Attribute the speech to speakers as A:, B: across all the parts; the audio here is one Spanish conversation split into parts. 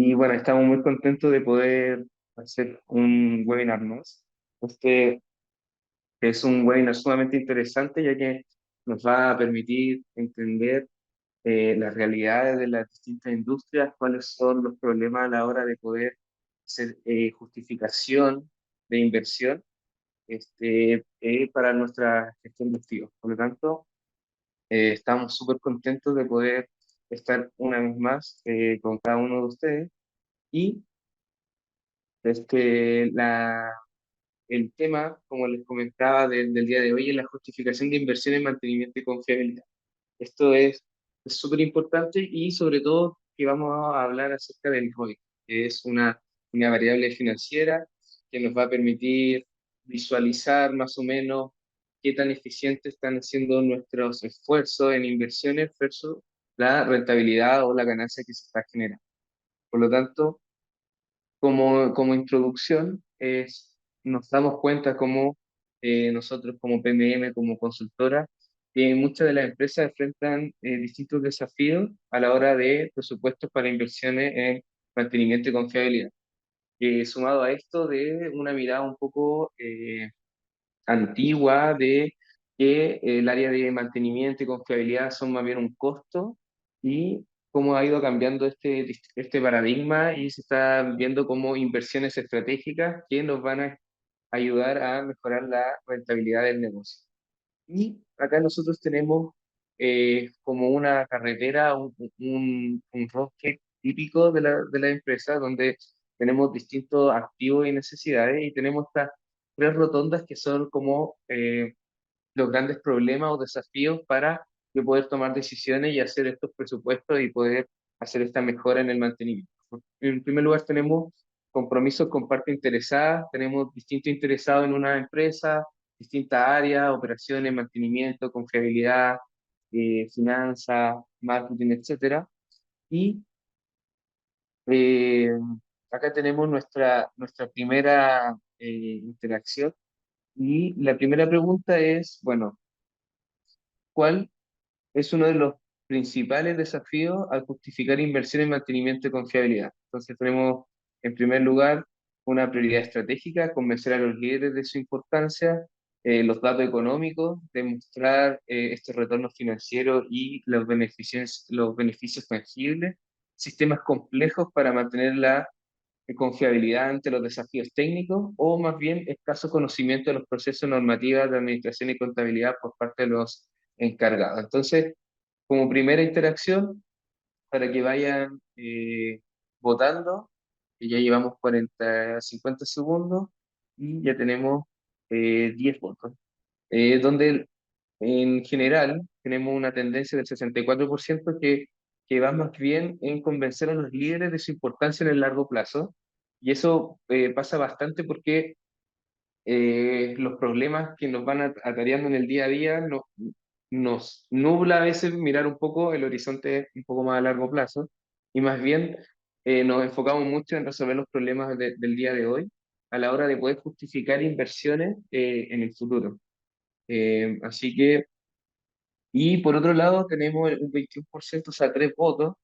A: Y bueno, estamos muy contentos de poder hacer un webinar más. Este es un webinar sumamente interesante ya que nos va a permitir entender las realidades de las distintas industrias, cuáles son los problemas a la hora de poder hacer justificación de inversión para nuestra gestión de activos. Por lo tanto, estamos súper contentos de poder estar una vez más con cada uno de ustedes y el tema, como les comentaba, del día de hoy es la justificación de inversión en mantenimiento y confiabilidad. Esto es súper importante y sobre todo que vamos a hablar acerca del ROI, que es una variable financiera que nos va a permitir visualizar más o menos qué tan eficientes están haciendo nuestros esfuerzos en inversiones versus la rentabilidad o la ganancia que se está generando. Por lo tanto, como introducción, nos damos cuenta como nosotros como PMM, como consultora, que muchas de las empresas enfrentan distintos desafíos a la hora de presupuestos para inversiones en mantenimiento y confiabilidad. Sumado a esto de una mirada un poco antigua de que el área de mantenimiento y confiabilidad son más bien un costo y cómo ha ido cambiando este paradigma y se está viendo como inversiones estratégicas que nos van a ayudar a mejorar la rentabilidad del negocio. Y acá nosotros tenemos como una carretera, un roadmap típico de la empresa, donde tenemos distintos activos y necesidades, y tenemos estas tres rotondas que son como los grandes problemas o desafíos para yo poder tomar decisiones y hacer estos presupuestos y poder hacer esta mejora en el mantenimiento. En primer lugar, tenemos compromisos con parte interesada, tenemos distintos interesados en una empresa, distintas áreas, operaciones, mantenimiento, confiabilidad, finanzas, marketing, etcétera. Y eh, acá tenemos nuestra primera interacción. Y la primera pregunta es, bueno, ¿cuál es uno de los principales desafíos al justificar inversión en mantenimiento y confiabilidad? Entonces tenemos, en primer lugar, una prioridad estratégica, convencer a los líderes de su importancia, los datos económicos, demostrar estos retornos financieros y los beneficios tangibles, sistemas complejos para mantener la confiabilidad ante los desafíos técnicos, o más bien escaso conocimiento de los procesos normativos de administración y contabilidad por parte de los encargados. Entonces, como primera interacción, para que vayan votando, que ya llevamos 50 segundos y ya tenemos 10 votos, donde en general tenemos una tendencia del 64% que va más bien en convencer a los líderes de su importancia en el largo plazo. Y eso pasa bastante porque los problemas que nos van atareando en el día a día nos nubla a veces mirar un poco el horizonte un poco más a largo plazo y más bien nos enfocamos mucho en resolver los problemas del día de hoy a la hora de poder justificar inversiones en el futuro. Así que, y por otro lado tenemos un 21%, o sea, tres votos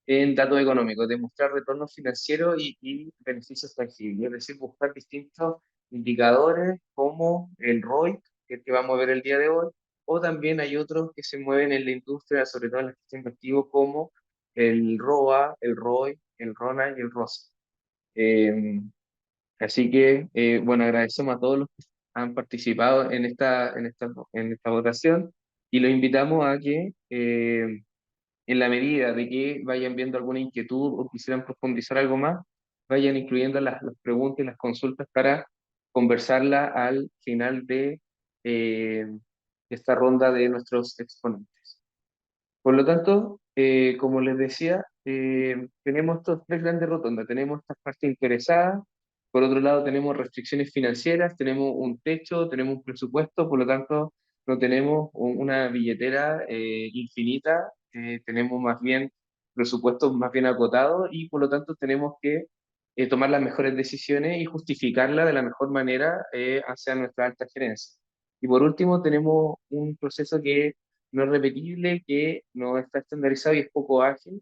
A: en datos económicos, demostrar retornos financieros y beneficios tangibles, es decir, buscar distintos indicadores como el ROI, que es el que vamos a ver el día de hoy, o también hay otros que se mueven en la industria, sobre todo en la gestión de activos, como el ROA, el ROI, el RONA y el ROSA. Eh, Así que, bueno, agradecemos a todos los que han participado en esta votación y los invitamos a que en la medida de que vayan viendo alguna inquietud o quisieran profundizar algo más, vayan incluyendo las preguntas y las consultas para conversarla al final de esta ronda de nuestros exponentes. Por lo tanto, como les decía, tenemos estos tres grandes rotondas. Tenemos estas partes interesadas, por otro lado tenemos restricciones financieras, tenemos un techo, tenemos un presupuesto, por lo tanto no tenemos una billetera infinita, tenemos más bien presupuestos más bien acotados y por lo tanto tenemos que tomar las mejores decisiones y justificarlas de la mejor manera hacia nuestra alta gerencia. Y por último tenemos un proceso que no es repetible, que no está estandarizado y es poco ágil,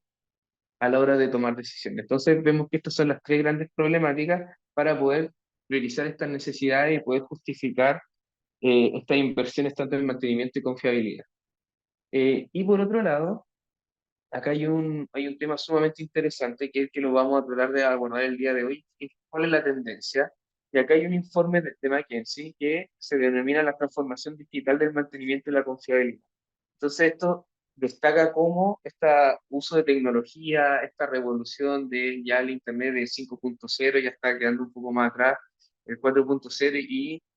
A: a la hora de tomar decisiones. Entonces vemos que estas son las tres grandes problemáticas para poder priorizar estas necesidades y poder justificar estas inversiones tanto en mantenimiento y confiabilidad. Y por otro lado, acá hay un tema sumamente interesante que es el que lo vamos a tratar de abordar el día de hoy, que es cuál es la tendencia. Y acá hay un informe de McKinsey que se denomina la transformación digital del mantenimiento y la confiabilidad. Entonces esto destaca cómo este uso de tecnología, esta revolución de ya el Internet de 5.0 ya está quedando un poco más atrás, el 4.0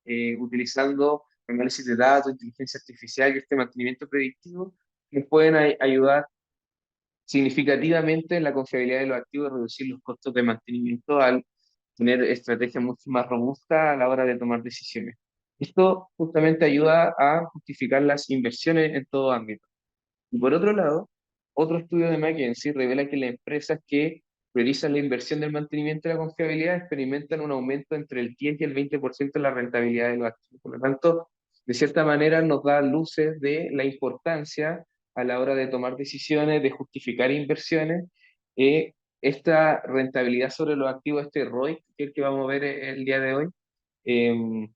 A: y utilizando análisis de datos, inteligencia artificial y este mantenimiento predictivo, les pueden ayudar significativamente en la confiabilidad de los activos y reducir los costos de mantenimiento al tener estrategias mucho más robustas a la hora de tomar decisiones. Esto justamente ayuda a justificar las inversiones en todo ámbito. Y por otro lado, otro estudio de McKinsey revela que las empresas que priorizan la inversión del mantenimiento y la confiabilidad experimentan un aumento entre el 10 y el 20% de la rentabilidad de los activos. Por lo tanto, de cierta manera nos da luces de la importancia a la hora de tomar decisiones, de justificar inversiones, esta rentabilidad sobre los activos, este ROI, que es el que vamos a ver el día de hoy, eh,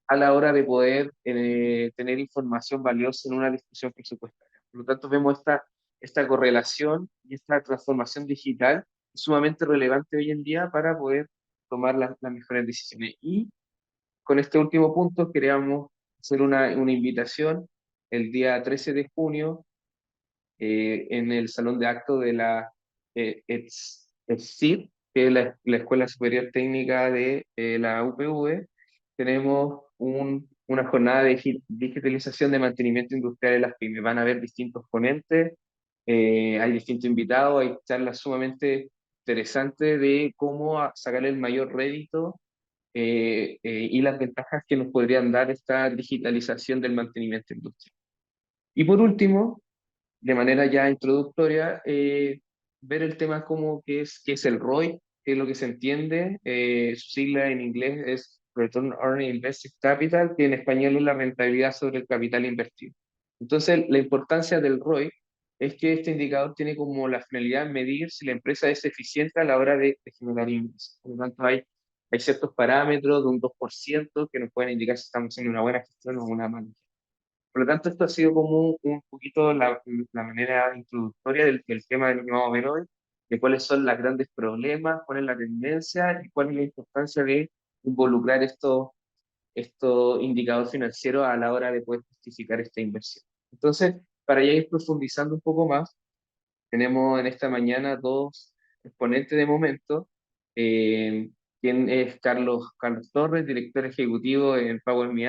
A: a la hora de poder tener información valiosa en una discusión presupuestaria. Por lo tanto, vemos esta correlación y esta transformación digital sumamente relevante hoy en día para poder tomar las mejores decisiones. Y con este último punto queríamos hacer una invitación el día 13 de junio en el salón de actos de la ETSID, que es la Escuela Superior Técnica de la UPV. Tenemos una jornada de digitalización de mantenimiento industrial de las pymes. Van a haber distintos ponentes, hay distintos invitados, hay charlas sumamente interesantes de cómo sacar el mayor rédito y las ventajas que nos podrían dar esta digitalización del mantenimiento industrial. Y por último, de manera ya introductoria, ver el tema como qué es el ROI, qué es lo que se entiende. Su sigla en inglés es Return on Invested Capital, que en español es la rentabilidad sobre el capital invertido. Entonces, la importancia del ROI es que este indicador tiene como la finalidad medir si la empresa es eficiente a la hora de generar ingresos. Por lo tanto, hay ciertos parámetros de un 2% que nos pueden indicar si estamos haciendo una buena gestión o una mala. Por lo tanto, esto ha sido como un poquito la manera introductoria del tema de lo que vamos a ver hoy, de cuáles son los grandes problemas, cuál es la tendencia y cuál es la importancia de involucrar estos indicadores financieros a la hora de poder justificar esta inversión. Entonces, para ya ir profundizando un poco más, tenemos en esta mañana dos exponentes de momento, eh, quien es Carlos Torres, director ejecutivo en Power BI,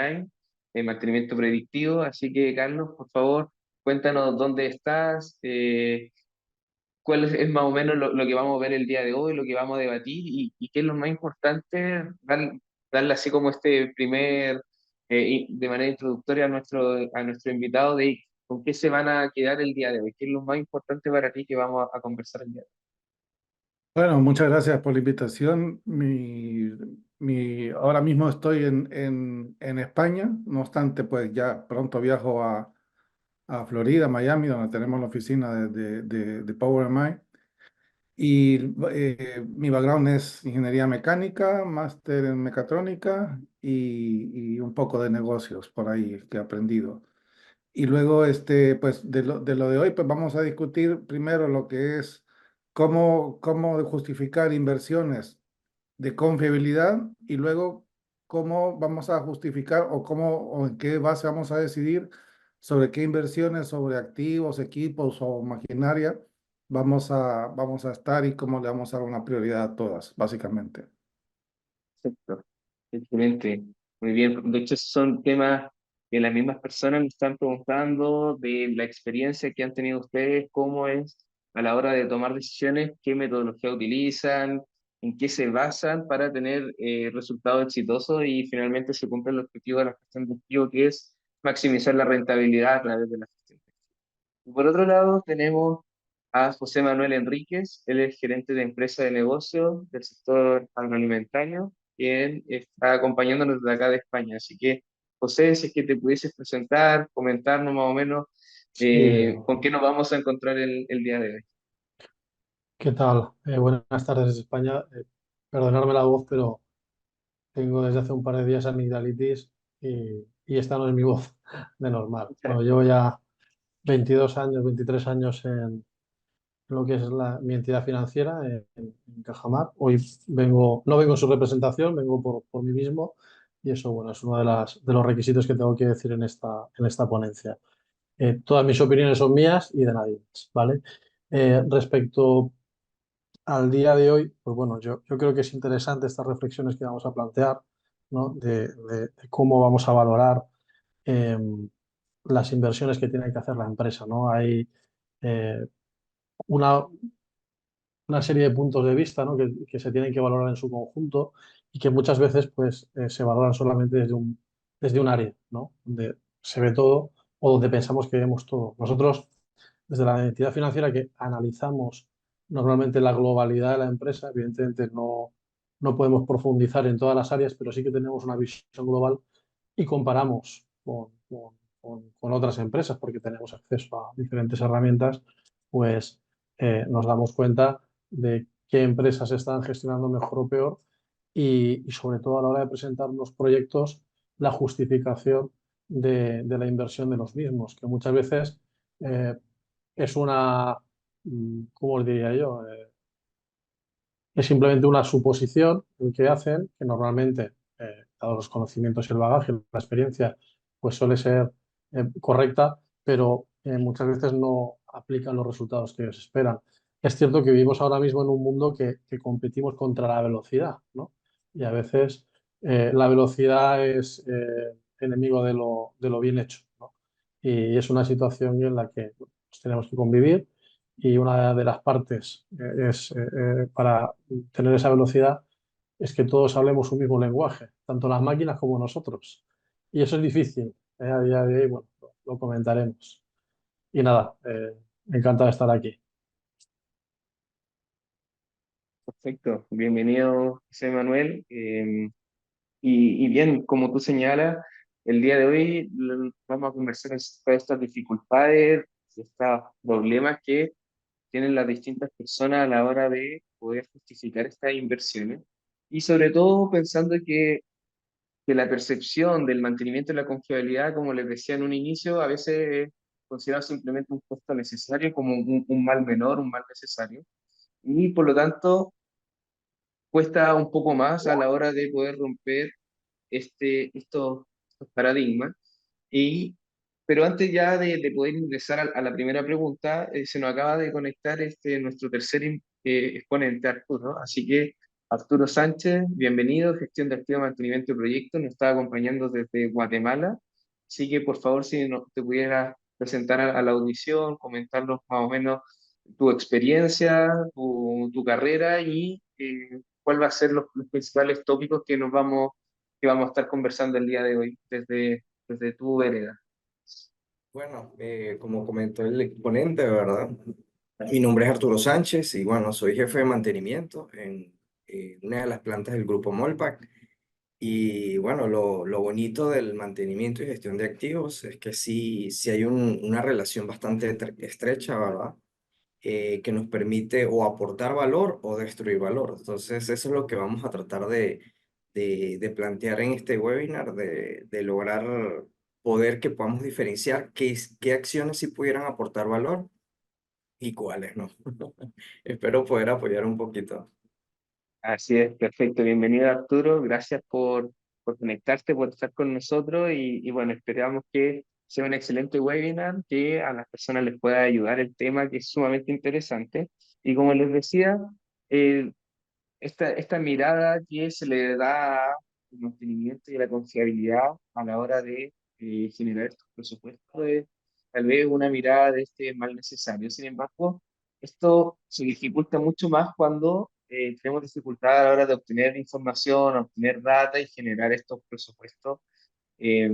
A: en mantenimiento predictivo. Así que, Carlos, por favor, cuéntanos dónde estás, cuál es más o menos lo que vamos a ver el día de hoy, lo que vamos a debatir y qué es lo más importante, darle así como este primer, de manera introductoria a nuestro invitado de con qué se van a quedar el día de hoy, qué es lo más importante para ti que vamos a conversar el día de
B: Bueno, muchas gracias por la invitación. Ahora mismo estoy en España, no obstante, pues ya pronto viajo a Florida, Miami, donde tenemos la oficina de Power MI. Y mi background es ingeniería mecánica, máster en mecatrónica y un poco de negocios por ahí que he aprendido. Y luego, pues de lo de hoy, pues vamos a discutir primero lo que es cómo justificar inversiones de confiabilidad y luego cómo vamos a justificar o en qué base vamos a decidir sobre qué inversiones, sobre activos, equipos o maquinaria vamos a estar y cómo le vamos a dar una prioridad a todas, básicamente.
A: hoy. Excelente, muy bien. De hecho, son temas que las mismas personas me están preguntando de la experiencia que han tenido ustedes, cómo es a la hora de tomar decisiones, qué metodología utilizan, en qué se basan para tener resultados exitosos y finalmente se cumple el objetivo de la gestión de activo, que es maximizar la rentabilidad a través de la gestión. Y por otro lado, tenemos a José Manuel Enríquez, él es gerente de empresa de negocios del sector agroalimentario, quien está acompañándonos desde acá de España. Así que, José, si es que te pudieses presentar, comentarnos más o menos
B: Sí.
A: con qué nos vamos a encontrar el día de hoy.
C: ¿Qué tal? Buenas tardes desde España. Perdonarme la voz, pero tengo desde hace un par de días amigdalitis y esta no es mi voz de normal. Bueno, llevo ya 22 años, 23 años en lo que es mi entidad financiera, en Cajamar. Hoy no vengo en su representación, vengo por mí mismo y eso, bueno, es uno de los requisitos que tengo que decir en esta ponencia. Todas mis opiniones son mías y de nadie más, ¿vale? Respecto al día de hoy, pues bueno, yo creo que es interesante estas reflexiones que vamos a plantear, ¿no? De cómo vamos a valorar eh, las inversiones que tiene que hacer la empresa, ¿no? Hay eh, una, una serie de puntos de vista, ¿no? que se tienen que valorar en su conjunto y que muchas veces pues, se valoran solamente desde un área, ¿no? Donde se ve todo o donde pensamos que vemos todo. Nosotros, desde la entidad financiera que analizamos normalmente la globalidad de la empresa, evidentemente no podemos profundizar en todas las áreas, pero sí que tenemos una visión global y comparamos con otras empresas porque tenemos acceso a diferentes herramientas, pues nos damos cuenta de qué empresas están gestionando mejor o peor y sobre todo a la hora de presentar unos proyectos, la justificación de la inversión de los mismos, que muchas veces eh, es una, ¿cómo os diría yo? Es simplemente una suposición que hacen, que normalmente, dados los conocimientos y el bagaje, la experiencia, pues suele ser correcta, pero muchas veces no aplican los resultados que ellos esperan. Es cierto que vivimos ahora mismo en un mundo que competimos contra la velocidad, ¿no? Y a veces la velocidad es enemigo de lo bien hecho, ¿no? Y es una situación en la que pues, tenemos que convivir y una de las partes para tener esa velocidad es que todos hablemos un mismo lenguaje, tanto las máquinas como nosotros. Y eso es difícil. A día de hoy, bueno, lo comentaremos. Y nada, encantado de estar aquí.
A: Perfecto, bienvenido, José Manuel. Y bien, como tú señalas, el día de hoy vamos a conversar acerca de estas dificultades, estos problemas que tienen las distintas personas a la hora de poder justificar estas inversiones. Y sobre todo pensando que la percepción del mantenimiento de la confiabilidad, como les decía en un inicio, a veces es considerado simplemente un costo necesario, como un mal menor, un mal necesario. Y por lo tanto, cuesta un poco más a la hora de poder romper estos paradigmas. Y, pero antes ya de poder ingresar a la primera pregunta, se nos acaba de conectar nuestro tercer exponente, Arturo. Así que, Arturo Sánchez, bienvenido, gestión de activo, mantenimiento de proyectos, nos está acompañando desde Guatemala. Así que, por favor, si te pudieras presentar a la audición, comentarnos más o menos tu experiencia, tu carrera y cuál va a ser los principales tópicos que vamos a estar conversando el día de hoy desde tu vereda.
D: Bueno, como comentó el exponente, ¿verdad? Mi nombre es Arturo Sánchez y bueno, soy jefe de mantenimiento en una de las plantas del grupo Molpac. Y bueno, lo bonito del mantenimiento y gestión de activos es que sí hay una relación bastante estrecha, ¿verdad? Que nos permite o aportar valor o destruir valor. Entonces, eso es lo que vamos a tratar de plantear en este webinar, de lograr poder que podamos diferenciar qué acciones sí pudieran aportar valor y cuáles no. Espero poder apoyar un poquito.
A: Así es, perfecto. Bienvenido, Arturo. Gracias por conectarte, por estar con nosotros y bueno, esperamos que sea un excelente webinar, que a las personas les pueda ayudar el tema que es sumamente interesante. Y como les decía, eh, esta mirada que se le da al mantenimiento y a la confiabilidad a la hora de generar estos presupuestos es tal vez una mirada de este mal necesario. Sin embargo, esto se dificulta mucho más cuando tenemos dificultad a la hora de obtener información, obtener data y generar estos presupuestos eh,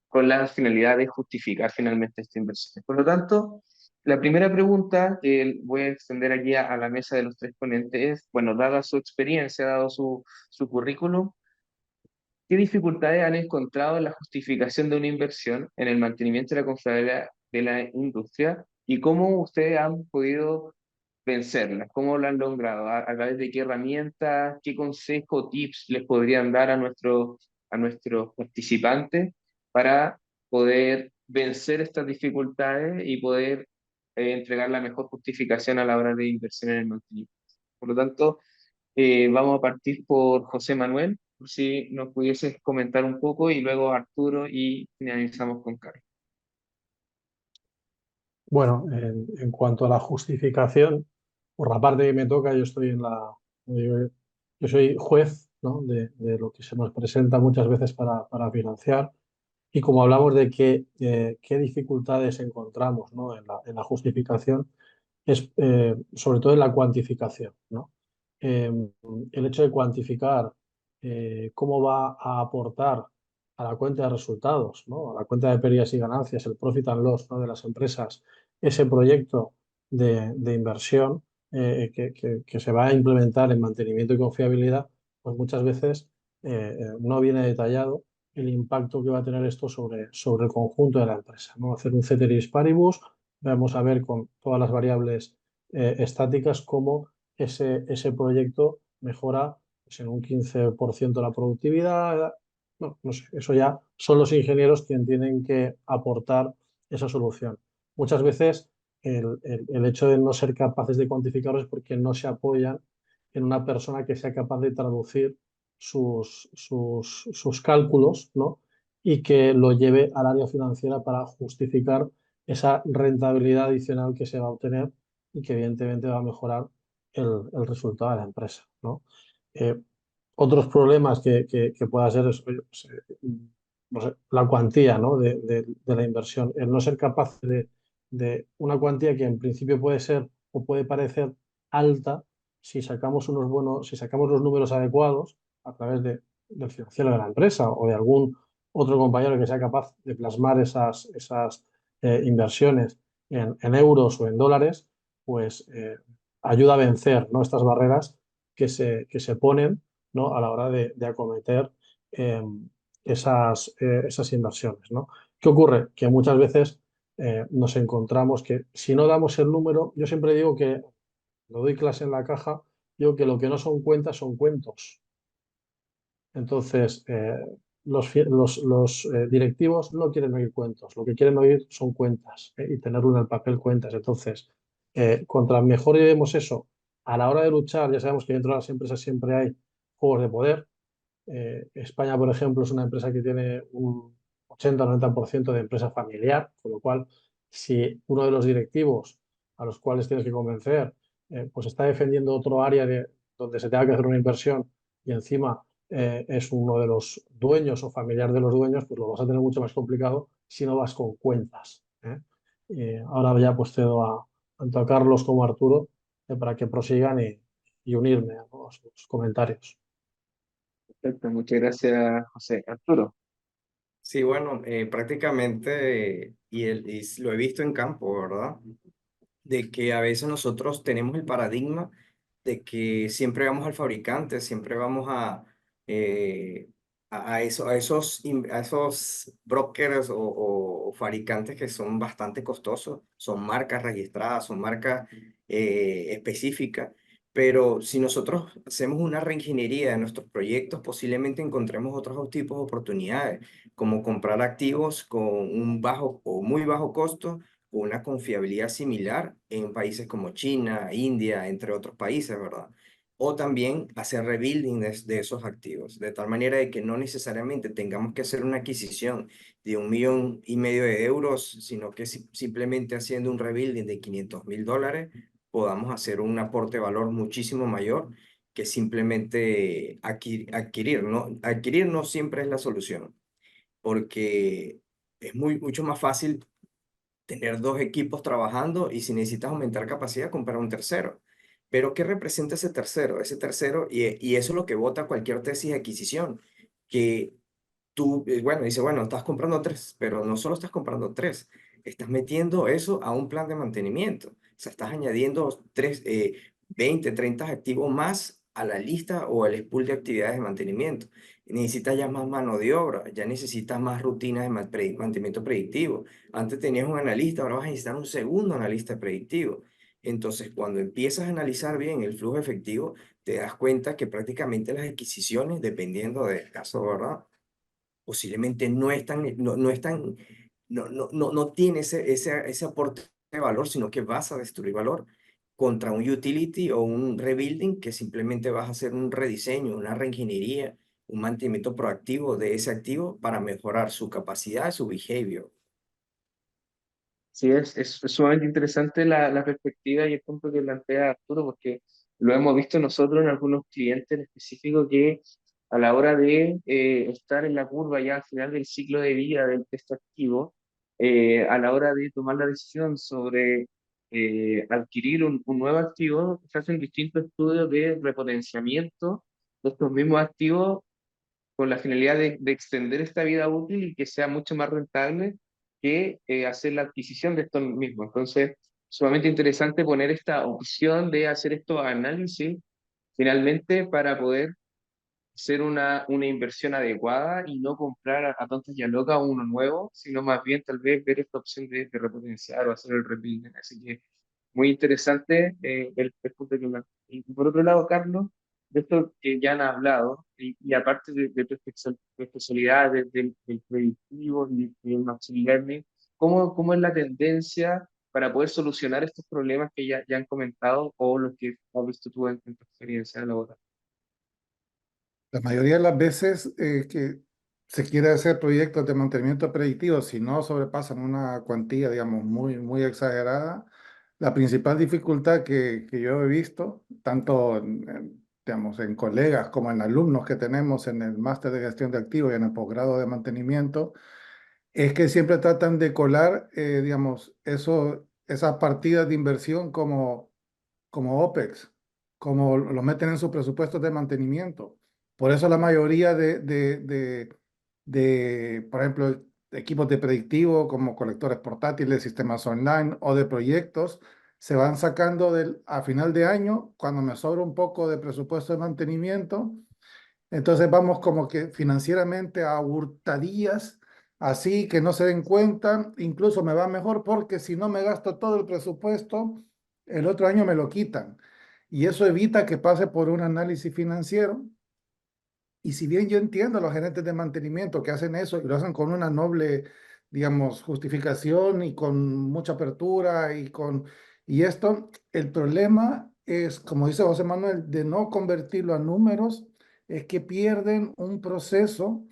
A: con la finalidad de justificar finalmente esta inversión. Por lo tanto, la primera pregunta que voy a extender aquí a la mesa de los tres ponentes es, bueno, dada su experiencia, dado su currículum, ¿qué dificultades han encontrado en la justificación de una inversión en el mantenimiento de la confiabilidad de la industria y cómo ustedes han podido vencerlas? ¿Cómo lo han logrado? A través de qué herramientas, qué consejo, tips les podrían dar a nuestros participantes para poder vencer estas dificultades y poder entregar la mejor justificación a la hora de inversión en el mantenimiento? Por lo tanto, vamos a partir por José Manuel, por si nos pudieses comentar un poco, y luego Arturo, y finalizamos con Carlos.
C: Bueno, en cuanto a la justificación, por la parte que me toca, yo estoy como digo yo soy juez, ¿no? de lo que se nos presenta muchas veces para financiar. Y como hablamos de qué dificultades encontramos, ¿no? en la justificación, es sobre todo en la cuantificación, ¿no? Eh, el hecho de cuantificar cómo va a aportar a la cuenta de resultados, ¿no? A la cuenta de pérdidas y ganancias, el profit and loss, ¿no? de las empresas, ese proyecto de inversión que se va a implementar en mantenimiento y confiabilidad, pues muchas veces no viene detallado el impacto que va a tener esto sobre el conjunto de la empresa, ¿no? Hacer un ceteris paribus, vamos a ver con todas las variables estáticas cómo ese proyecto mejora pues, en un 15% la productividad. No sé, eso ya son los ingenieros quienes tienen que aportar esa solución. Muchas veces el hecho de no ser capaces de cuantificarlo es porque no se apoyan en una persona que sea capaz de traducir sus cálculos, ¿no? Y que lo lleve al área financiera para justificar esa rentabilidad adicional que se va a obtener y que evidentemente va a mejorar el resultado de la empresa, ¿no? Eh, Otros problemas que pueda ser es, oye, pues, no sé, la cuantía, ¿no? de la inversión, el no ser capaz de una cuantía que en principio puede ser o puede parecer alta si sacamos si sacamos los números adecuados a través del financiero de la empresa o de algún otro compañero que sea capaz de plasmar esas inversiones en euros o en dólares, pues ayuda a vencer, ¿no? estas barreras que se ponen, ¿no? a la hora de acometer eh, esas inversiones, ¿no? ¿Qué ocurre? Que muchas veces nos encontramos que si no damos el número, yo siempre digo que, lo doy clase en la caja, digo que lo que no son cuentas son cuentos. Entonces, los directivos no quieren oír cuentos, lo que quieren oír son cuentas y tenerlo en el papel cuentas. Entonces, contra mejor llevemos eso a la hora de luchar, ya sabemos que dentro de las empresas siempre hay juegos de poder. España, por ejemplo, es una empresa que tiene un 80-90% de empresa familiar, con lo cual, si uno de los directivos a los cuales tienes que convencer, pues está defendiendo otro área donde se tenga que hacer una inversión y encima es uno de los dueños o familiar de los dueños, pues lo vas a tener mucho más complicado si no vas con cuentas. Ahora ya pues cedo tanto a Carlos como a Arturo para que prosigan y unirme a sus comentarios.
A: Perfecto, muchas gracias, José. Arturo.
D: Sí, bueno, prácticamente, y lo he visto en campo, ¿verdad? De que a veces nosotros tenemos el paradigma de que siempre vamos al fabricante, siempre vamos eh, a esos brokers o fabricantes que son bastante costosos, son marcas registradas, son marcas específicas, pero si nosotros hacemos una reingeniería de nuestros proyectos, posiblemente encontremos otros tipos de oportunidades, como comprar activos con un bajo o muy bajo costo una confiabilidad similar en países como China, India, entre otros países, ¿verdad? O también hacer rebuilding de esos activos, de tal manera de que no necesariamente tengamos que hacer una adquisición de 1,5 millones de euros, sino que simplemente haciendo un rebuilding de $500,000 podamos hacer un aporte de valor muchísimo mayor que simplemente adquirir, ¿no? Adquirir no siempre es la solución, porque es mucho más fácil tener dos equipos trabajando y si necesitas aumentar capacidad, comprar un tercero. Pero ¿qué representa ese tercero? Ese tercero, y eso es lo que vota cualquier tesis de adquisición, que tú, bueno, dice, bueno, estás comprando tres, pero no solo estás comprando tres, estás metiendo eso a un plan de mantenimiento. O sea, estás añadiendo 20, 30 activos más a la lista o al pool de actividades de mantenimiento. Necesitas ya más mano de obra, ya necesitas más rutinas de mantenimiento predictivo. Antes tenías un analista, ahora vas a necesitar un segundo analista predictivo. Entonces, cuando empiezas a analizar bien el flujo efectivo, te das cuenta que prácticamente las adquisiciones, dependiendo del caso, ¿verdad? Posiblemente no tiene ese aporte de valor, sino que vas a destruir valor contra un utility o un rebuilding que simplemente vas a hacer un rediseño, una reingeniería, un mantenimiento proactivo de ese activo para mejorar su capacidad, su behavior.
A: Sí, es sumamente interesante la perspectiva y el punto que plantea Arturo, porque lo hemos visto nosotros en algunos clientes en específico que a la hora de estar en la curva ya al final del ciclo de vida de este activo, a la hora de tomar la decisión sobre adquirir un nuevo activo, se hacen distintos estudios de repotenciamiento de estos mismos activos con la finalidad de extender esta vida útil y que sea mucho más rentable que hacer la adquisición de estos mismos. Entonces, sumamente interesante poner esta opción de hacer estos análisis finalmente para poder hacer una inversión adecuada y no comprar a tontas y a locas uno nuevo, sino más bien tal vez ver esta opción de repotenciar o hacer el rebuilding. Así que muy interesante el punto que me... Y por otro lado, Carlos, de esto que ya han hablado, y aparte de tu especialidad del predictivo y del machine learning, ¿cómo es la tendencia para poder solucionar estos problemas que ya han comentado o los que has visto tú en tu experiencia laboral?
B: La mayoría de las veces que se quiere hacer proyectos de mantenimiento predictivo, si no sobrepasan una cuantía, digamos, muy exagerada, la principal dificultad que yo he visto, tanto digamos, en colegas como en alumnos que tenemos en el máster de gestión de activos y en el posgrado de mantenimiento, es que siempre tratan de colar, digamos, esas partidas de inversión como OPEX, como lo meten en sus presupuestos de mantenimiento. Por eso la mayoría por ejemplo, equipos de predictivo como colectores portátiles, sistemas online o de proyectos, se van sacando a final de año, cuando me sobra un poco de presupuesto de mantenimiento, entonces vamos como que financieramente a hurtadillas, así que no se den cuenta, incluso me va mejor porque si no me gasto todo el presupuesto, el otro año me lo quitan. Y eso evita que pase por un análisis financiero. Y si bien yo entiendo a los gerentes de mantenimiento que hacen eso y lo hacen con una noble, digamos, justificación y con mucha apertura y esto, el problema es, como dice José Manuel, de no convertirlo a números, es que pierden un proceso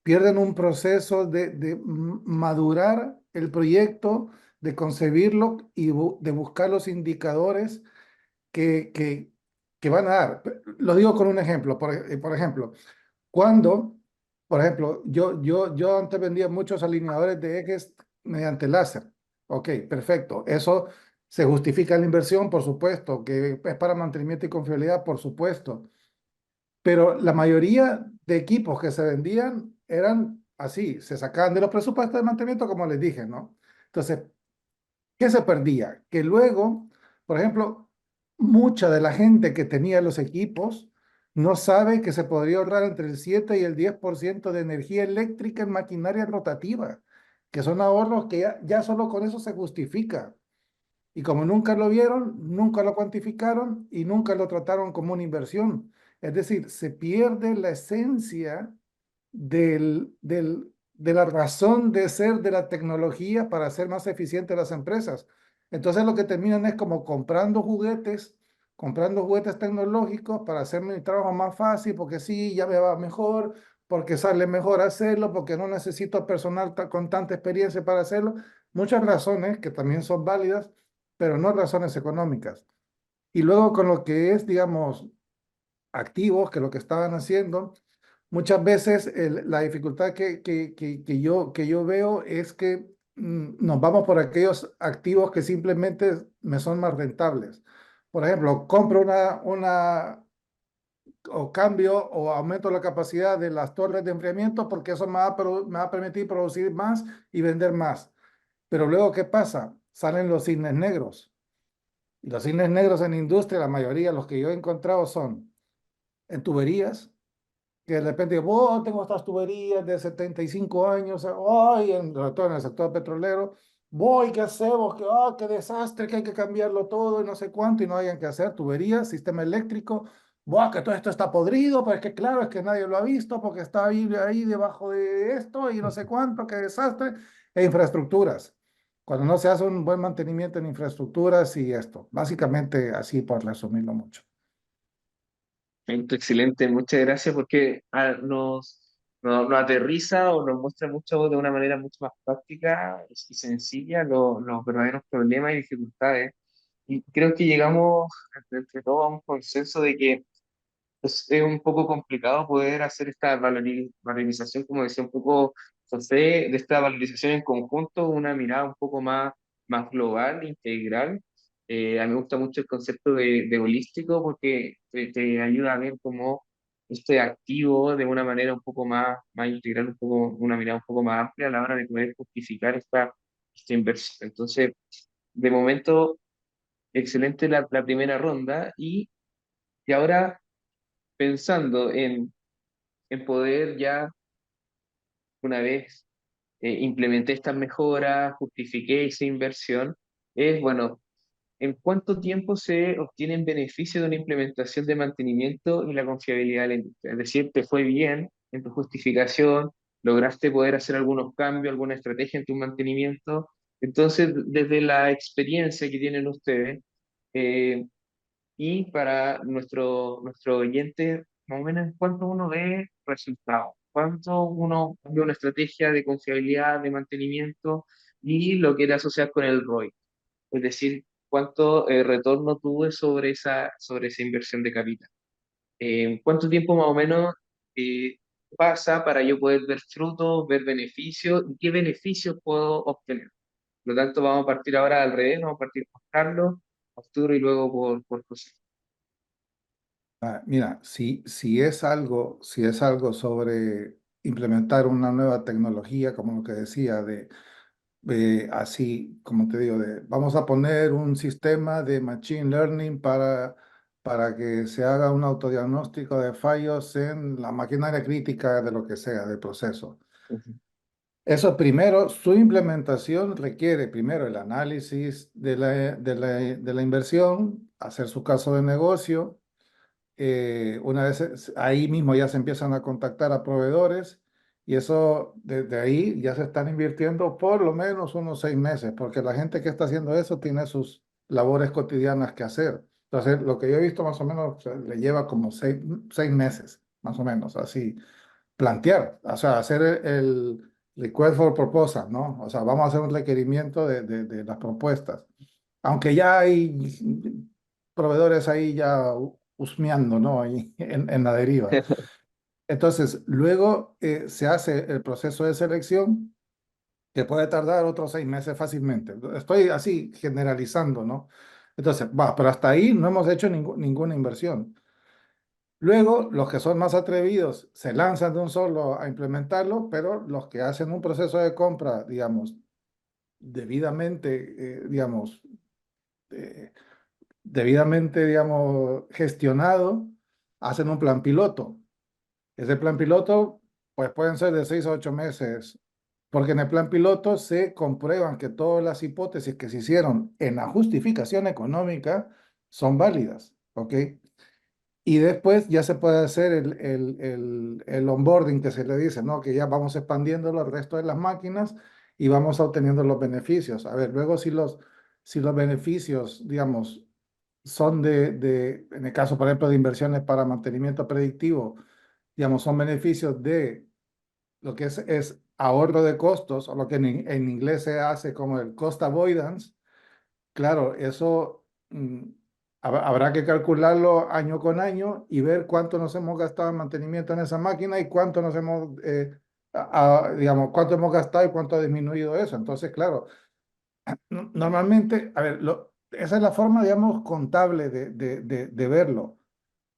B: de madurar el proyecto, de concebirlo y de buscar los indicadores que, que, que van a dar. Lo digo con un ejemplo, por ejemplo. Cuando, por ejemplo, yo antes vendía muchos alineadores de ejes mediante láser. Ok, perfecto. Eso se justifica en la inversión, por supuesto, que es para mantenimiento y confiabilidad, por supuesto. Pero la mayoría de equipos que se vendían eran así, se sacaban de los presupuestos de mantenimiento, como les dije, ¿no? Entonces, ¿qué se perdía? Que luego, por ejemplo, mucha de la gente que tenía los equipos no sabe que se podría ahorrar entre el 7 y el 10% de energía eléctrica en maquinaria rotativa, que son ahorros que ya solo con eso se justifica. Y como nunca lo vieron, nunca lo cuantificaron y nunca lo trataron como una inversión. Es decir, se pierde la esencia de la razón de ser de la tecnología para hacer más eficientes las empresas. Entonces lo que terminan es como comprando juguetes tecnológicos para hacer mi trabajo más fácil, porque sí, ya me va mejor, porque sale mejor hacerlo, porque no necesito personal con tanta experiencia para hacerlo. Muchas razones que también son válidas, pero no razones económicas. Y luego con lo que es, digamos, activos, que lo que estaban haciendo, muchas veces la dificultad que yo veo es que nos vamos por aquellos activos que simplemente me son más rentables. Por ejemplo, compro o cambio o aumento la capacidad de las torres de enfriamiento porque eso me va a permitir producir más y vender más. Pero luego, ¿qué pasa? Salen los cisnes negros. Y los cisnes negros en industria, la mayoría, los que yo he encontrado son en tuberías, que de repente, tengo estas tuberías de 75 años, sobre todo en el sector petrolero, voy, ¿qué hacemos? Qué desastre, que hay que cambiarlo todo y no sé cuánto y no hayan que hacer, tuberías, sistema eléctrico, buah, que todo esto está podrido, pero es que claro, es que nadie lo ha visto porque está ahí debajo de esto y no sé cuánto, qué desastre, e infraestructuras. Cuando no se hace un buen mantenimiento en infraestructuras y esto, básicamente así por resumirlo mucho.
A: Excelente, muchas gracias porque nos aterriza o nos muestra mucho de una manera mucho más práctica y sencilla los verdaderos problemas y dificultades. Y creo que llegamos entre todos a un consenso de que es un poco complicado poder hacer esta valorización, como decía un poco José, de esta valorización en conjunto, una mirada un poco más global, integral. A mí me gusta mucho el concepto de holístico porque te ayuda a ver cómo este activo de una manera un poco más integral, una mirada un poco más amplia a la hora de poder justificar esta inversión. Entonces, de momento, excelente la primera ronda y ahora pensando en poder ya, una vez implementé estas mejoras, justifiqué esa inversión, es, bueno, ¿en cuánto tiempo se obtienen beneficios de una implementación de mantenimiento y la confiabilidad de la industria? Es decir, te fue bien en tu justificación, lograste poder hacer algunos cambios, alguna estrategia en tu mantenimiento. Entonces, desde la experiencia que tienen ustedes, eh, y para nuestro oyente, más o menos, ¿cuánto uno ve resultados? ¿Cuánto uno ve una estrategia de confiabilidad, de mantenimiento y lo quiere asociar con el ROI? Es decir, ¿cuánto retorno tuve sobre esa inversión de capital? ¿Cuánto tiempo más o menos eh, pasa para yo poder ver frutos, ver beneficios y qué beneficios puedo obtener? Por lo tanto, vamos a partir ahora al revés, vamos a partir por Carlos, Arturo y luego por José.
B: Mira, si es algo sobre implementar una nueva tecnología, como lo que decía, así, como te digo, vamos a poner un sistema de machine learning para que se haga un autodiagnóstico de fallos en la maquinaria crítica de lo que sea, del proceso.
A: Ujú.
B: Eso primero, su implementación requiere primero el análisis de la inversión, hacer su caso de negocio. Una vez ahí mismo ya se empiezan a contactar a proveedores y eso desde ahí ya se están invirtiendo por lo menos unos 6 meses, porque la gente que está haciendo eso tiene sus labores cotidianas que hacer. Entonces, lo que yo he visto más o menos o sea, le lleva como 6 meses, más o menos, así, plantear, o sea, hacer el request for proposal, ¿no? O sea, vamos a hacer un requerimiento de las propuestas. Aunque ya hay proveedores ahí ya husmeando, ¿no? Ahí en la deriva. Entonces, luego se hace el proceso de selección que puede tardar otros 6 meses fácilmente. Estoy así generalizando, ¿no? Entonces, va, pero hasta ahí no hemos hecho ninguna inversión. Luego, los que son más atrevidos se lanzan de un solo a implementarlo, pero los que hacen un proceso de compra, digamos, debidamente, eh, digamos, gestionado, hacen un plan piloto. Ese plan piloto, pues pueden ser de 6 a 8 meses, porque en el plan piloto se comprueban que todas las hipótesis que se hicieron en la justificación económica son válidas, ¿ok? Y después ya se puede hacer el onboarding que se le dice, ¿no? Que ya vamos expandiéndolo al resto de las máquinas y vamos obteniendo los beneficios. A ver, luego si los beneficios, digamos, son en el caso, por ejemplo, de inversiones para mantenimiento predictivo, digamos, son beneficios de lo que es ahorro de costos, o lo que en inglés se hace como el cost avoidance. Claro, eso habrá que calcularlo año con año y ver cuánto nos hemos gastado en mantenimiento en esa máquina y cuánto digamos, cuánto hemos gastado y cuánto ha disminuido eso. Entonces, claro, normalmente, a ver, esa es la forma, digamos, contable de verlo.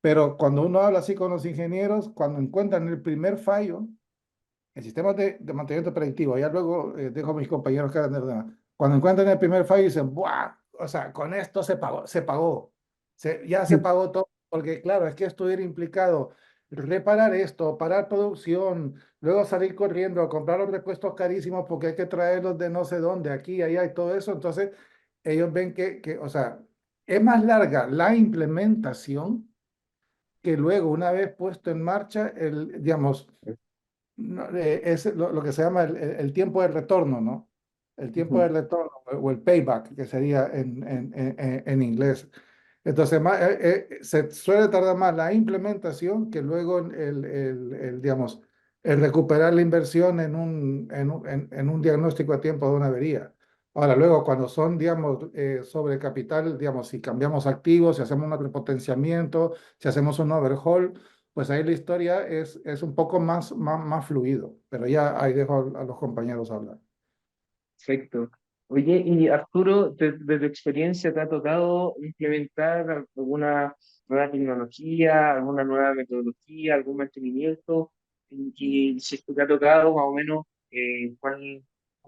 B: Pero cuando uno habla así con los ingenieros, cuando encuentran el primer fallo, el sistema de mantenimiento predictivo, ya luego dejo a mis compañeros que hagan el tema. Cuando encuentran el primer fallo dicen, ¡buah! O sea, con esto se pagó, ya se pagó todo, porque claro, es que estuviera implicado reparar esto, parar producción, luego salir corriendo, comprar los repuestos carísimos porque hay que traerlos de no sé dónde, aquí, allá y todo eso. Entonces, ellos ven o sea, es más larga la implementación que luego, una vez puesto en marcha, digamos, es lo que se llama el tiempo de retorno, ¿no? El tiempo de
A: Ujú.
B: retorno o el payback, que sería en inglés. Entonces, se suele tardar más la implementación que luego digamos, el recuperar la inversión en un diagnóstico a tiempo de una avería. Ahora, luego, cuando son, digamos, sobre capital, digamos, si cambiamos activos, si hacemos un repotenciamiento, si hacemos un overhaul, pues ahí la historia es un poco más fluido. Pero ya ahí dejo a los compañeros hablar.
A: Perfecto. Oye, y Arturo, de tu experiencia, ¿te ha tocado implementar alguna nueva tecnología, alguna nueva metodología, algún mantenimiento? Y si es que te ha tocado, más o menos, ¿cuáles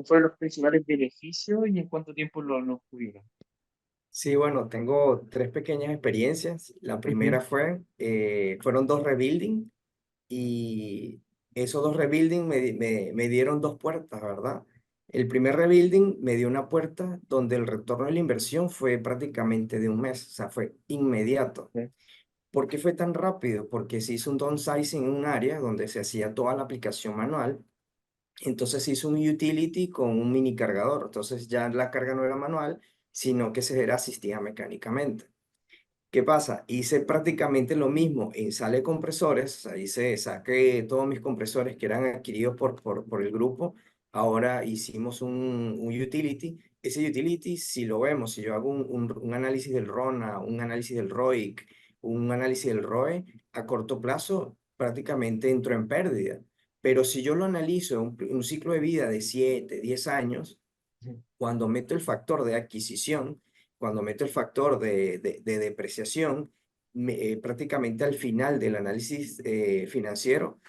A: fueron los principales beneficios y en cuánto tiempo lo tuvieron?
D: Sí, bueno, tengo tres pequeñas experiencias. La
A: Ujú.
D: primera fueron dos rebuilding y esos dos rebuilding me dieron dos puertas, ¿verdad? El primer rebuilding me dio una puerta donde el retorno de la inversión fue prácticamente de un mes, o sea, fue inmediato.
A: Sí.
D: ¿Por qué fue tan rápido? Porque se hizo un downsizing en un área donde se hacía toda la aplicación manual. Entonces se hizo un utility con un mini cargador. Entonces ya la carga no era manual, sino que se era asistida mecánicamente. ¿Qué pasa? Hice prácticamente lo mismo en sala de compresores. Ahí saqué todos mis compresores que eran adquiridos por el grupo. Ahora hicimos un utility. Ese utility, si lo vemos, si yo hago un análisis del RONA, un análisis del ROIC, un análisis del ROE, a corto plazo prácticamente entro en pérdida. Pero si yo lo analizo en un ciclo de vida de 7, 10 años,
A: Ujú.
D: cuando meto el factor de adquisición, cuando meto el factor de depreciación, prácticamente al final del análisis financiero,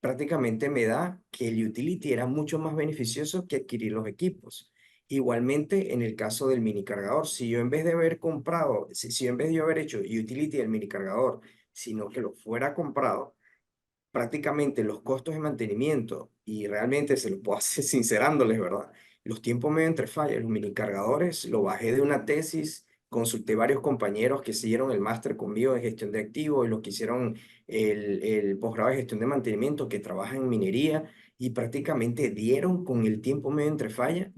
D: prácticamente me da que el utility era mucho más beneficioso que adquirir los equipos. Igualmente, en el caso del mini cargador, si yo en vez de haber comprado, si yo en vez de yo haber hecho utility del mini cargador, sino que lo fuera comprado, prácticamente los costos de mantenimiento, y realmente se los puedo hacer sincerándoles, ¿verdad? Los tiempos medio entre fallas, los mini cargadores, lo bajé de una tesis, consulté varios compañeros que siguieron el máster conmigo de gestión de activos y los que hicieron el posgrado de gestión de mantenimiento que trabajan en minería y prácticamente dieron con el tiempo medio entre fallas,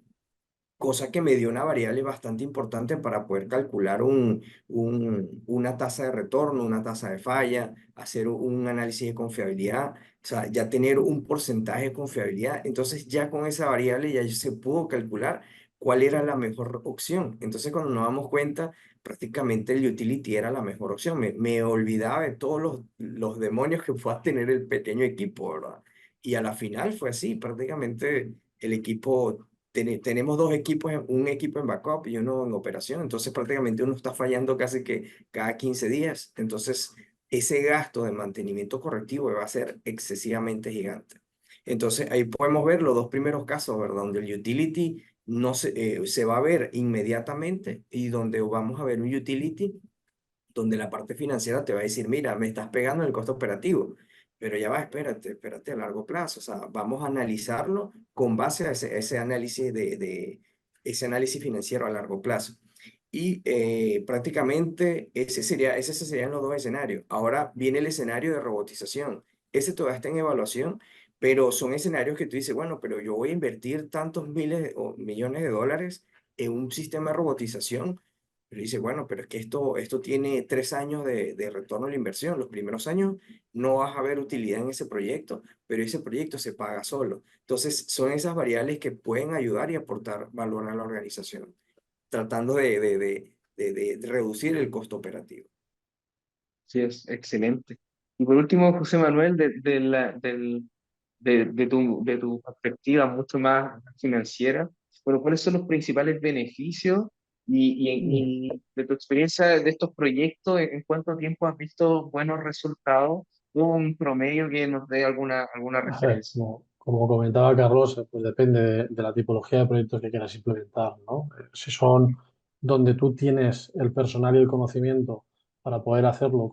D: cosa que me dio una variable bastante importante para poder calcular una tasa de retorno, una tasa de falla, hacer un análisis de confiabilidad, o sea, ya tener un porcentaje de confiabilidad. Entonces ya con esa variable ya se pudo calcular cuál era la mejor opción. Entonces cuando nos damos cuenta, prácticamente el utility era la mejor opción. Me olvidaba de todos los demonios que pueda tener el pequeño equipo, ¿verdad? Y a la final fue así, prácticamente el equipo tenemos dos equipos, un equipo en backup y uno en operación, entonces prácticamente uno está fallando casi que cada 15 días, entonces ese gasto de mantenimiento correctivo va a ser excesivamente gigante. Entonces ahí podemos ver los dos primeros casos, ¿verdad? Donde el utility no se va a ver inmediatamente y donde vamos a ver un utility donde la parte financiera te va a decir, mira, me estás pegando en el costo operativo, pero ya va, espérate a largo plazo, o sea, vamos a analizarlo con base a ese análisis ese análisis financiero a largo plazo. Y prácticamente ese serían los dos escenarios. Ahora viene el escenario de robotización. Ese todavía está en evaluación, pero son escenarios que tú dices, bueno, pero yo voy a invertir tantos miles o millones de dólares en un sistema de robotización, pero dice, bueno, pero es que esto tiene 3 años de retorno a la inversión. Los primeros años no vas a ver utilidad en ese proyecto, pero ese proyecto se paga solo. Entonces, son esas variables que pueden ayudar y aportar valor a la organización, tratando de reducir el costo operativo.
A: Sí, es excelente. Y por último, José Manuel, de tu perspectiva mucho más financiera, bueno, ¿cuáles son los principales beneficios y de tu experiencia de estos proyectos, en cuánto tiempo has visto buenos resultados? Un promedio que nos dé alguna
C: A ver,
A: referencia.
C: como comentaba Carlos, pues depende de la tipología de proyectos que quieras implementar, ¿no? Si son donde tú tienes el personal y el conocimiento para poder hacerlo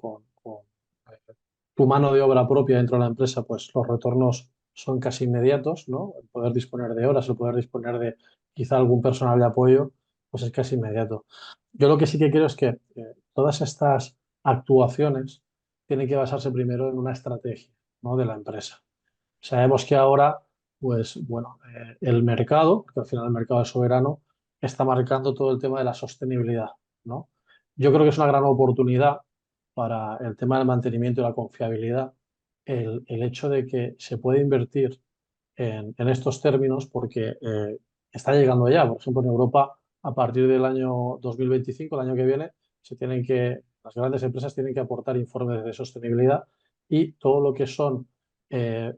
C: tu mano de obra propia dentro de la empresa, pues los retornos son casi inmediatos, ¿no? El poder disponer de horas, el poder disponer de quizá algún personal de apoyo, pues es casi inmediato. Yo lo que sí que quiero es que todas estas actuaciones tienen que basarse primero en una estrategia, ¿no? De la empresa. Sabemos que ahora, pues bueno, el mercado, porque al final el mercado es soberano, está marcando todo el tema de la sostenibilidad, ¿no? Yo creo que es una gran oportunidad para el tema del mantenimiento y la confiabilidad, el hecho de que se puede invertir en estos términos porque está llegando ya. Por ejemplo, en Europa, a partir del año 2025, el año que viene, las grandes empresas tienen que aportar informes de sostenibilidad y todo lo que son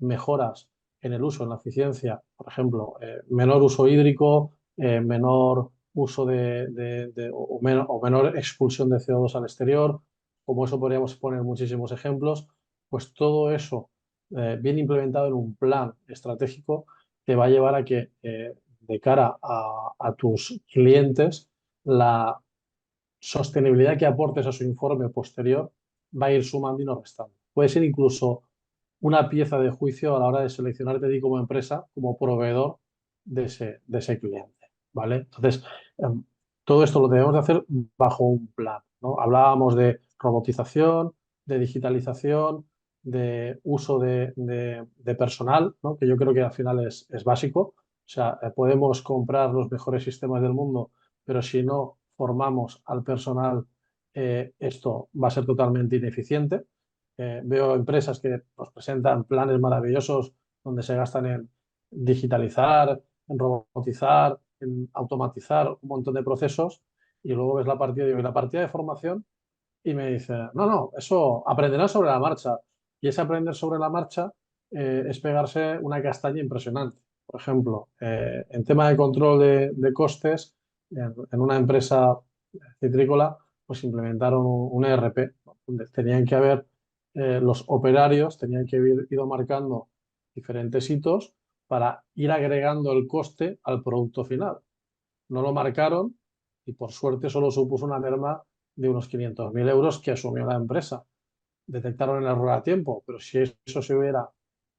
C: mejoras en el uso, en la eficiencia, por ejemplo, menor uso hídrico, menor uso o menor expulsión de CO2 al exterior, como eso podríamos poner muchísimos ejemplos, pues todo eso bien implementado en un plan estratégico te va a llevar a que de cara a tus clientes la sostenibilidad que aportes a su informe posterior va a ir sumando y no restando. Puede ser incluso una pieza de juicio a la hora de seleccionarte a ti como empresa, como proveedor de ese cliente, ¿vale? Entonces, todo esto lo debemos de hacer bajo un plan, ¿no? Hablábamos de robotización, de digitalización, de uso de personal, ¿no? Que yo creo que al final es básico. O sea, podemos comprar los mejores sistemas del mundo, pero si no formamos al personal, esto va a ser totalmente ineficiente. Veo empresas que nos presentan planes maravillosos donde se gastan en digitalizar, en robotizar, en automatizar un montón de procesos y luego ves la partida, digo, "¿Y la partida de formación?" Y me dice, no, no, eso aprenderás sobre la marcha. Y ese aprender sobre la marcha es pegarse una castaña impresionante. Por ejemplo, en tema de control de costes, en una empresa citrícola, pues implementaron un ERP, ¿no? Donde tenían que haber, los operarios tenían que haber ido marcando diferentes hitos para ir agregando el coste al producto final. No lo marcaron y por suerte solo supuso una merma de unos 500.000 euros que asumió la empresa. Detectaron el error a tiempo, pero si eso se hubiera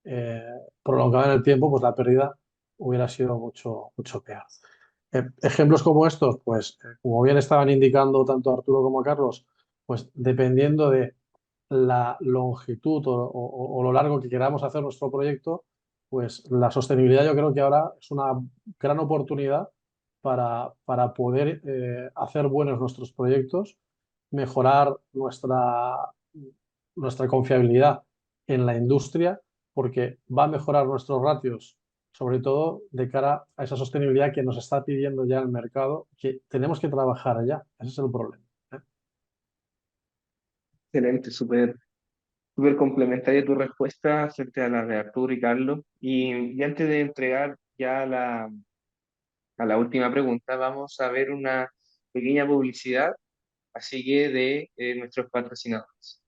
C: eh, prolongado en el tiempo, pues la pérdida hubiera sido mucho, mucho peor. Ejemplos como estos, pues como bien estaban indicando tanto Arturo como Carlos, pues dependiendo de la longitud o lo largo que queramos hacer nuestro proyecto, pues la sostenibilidad yo creo que ahora es una gran oportunidad para poder hacer buenos nuestros proyectos, mejorar nuestra confiabilidad en la industria, porque va a mejorar nuestros ratios, sobre todo de cara a esa sostenibilidad que nos está pidiendo ya el mercado, que tenemos que trabajar allá. Ese es el problema.
A: Excelente, súper complementaria tu respuesta frente a la de Arturo y Carlos. Y antes de entregar ya a la última pregunta, vamos a ver una pequeña publicidad, así que de nuestros patrocinadores.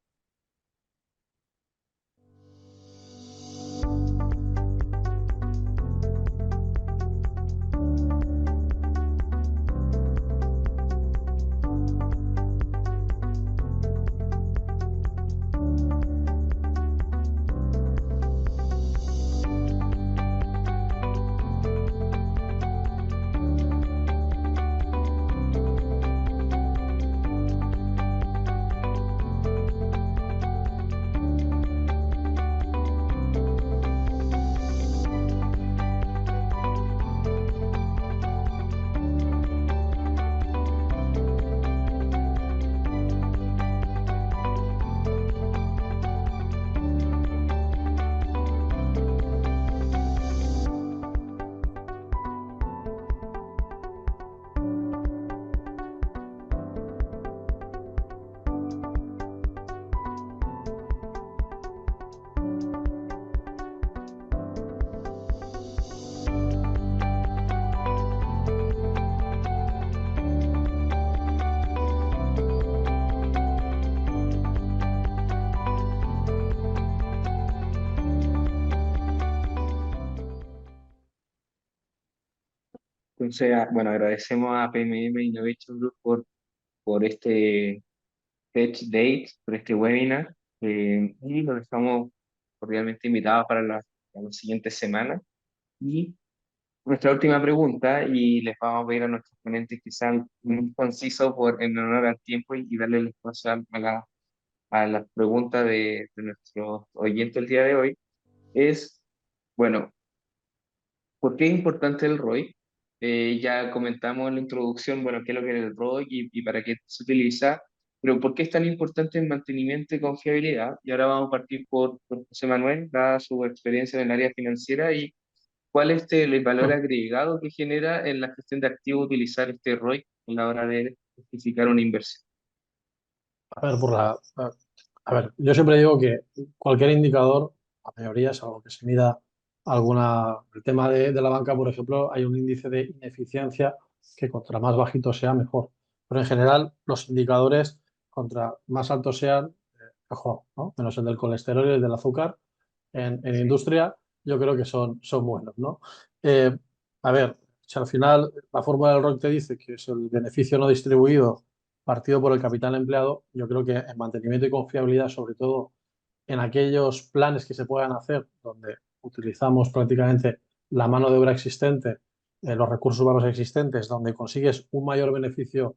A: Entonces, bueno, agradecemos a PMM Innovation Group por este Tech Date, por este webinar. y los dejamos cordialmente invitados para las siguientes semanas. Y nuestra última pregunta, y les vamos a pedir a nuestros ponentes que sean muy concisos en honor al tiempo y darle el espacio a las preguntas de nuestros oyentes el día de hoy, es, bueno, ¿por qué es importante el ROI? Ya comentamos en la introducción, bueno, qué es lo que es el ROI y para qué se utiliza, pero ¿por qué es tan importante el mantenimiento y confiabilidad? Y ahora vamos a partir por José Manuel, dada su experiencia en el área financiera y cuál es el valor agregado que genera en la gestión de activos utilizar este ROI a la hora de justificar una inversión.
C: A ver, a ver, yo siempre digo que cualquier indicador, la mayoría es algo que se mida el tema de la banca, por ejemplo, hay un índice de ineficiencia que contra más bajito sea, mejor. Pero en general, los indicadores, contra más altos sean, mejor, ¿no? Menos el del colesterol y el del azúcar. En
A: Sí,
C: industria, yo creo que son buenos, ¿no? Eh, a ver, si al final la fórmula del ROC te dice que es el beneficio no distribuido partido por el capital empleado, yo creo que en mantenimiento y confiabilidad, sobre todo en aquellos planes que se puedan hacer, donde utilizamos prácticamente la mano de obra existente, los recursos humanos existentes, donde consigues un mayor beneficio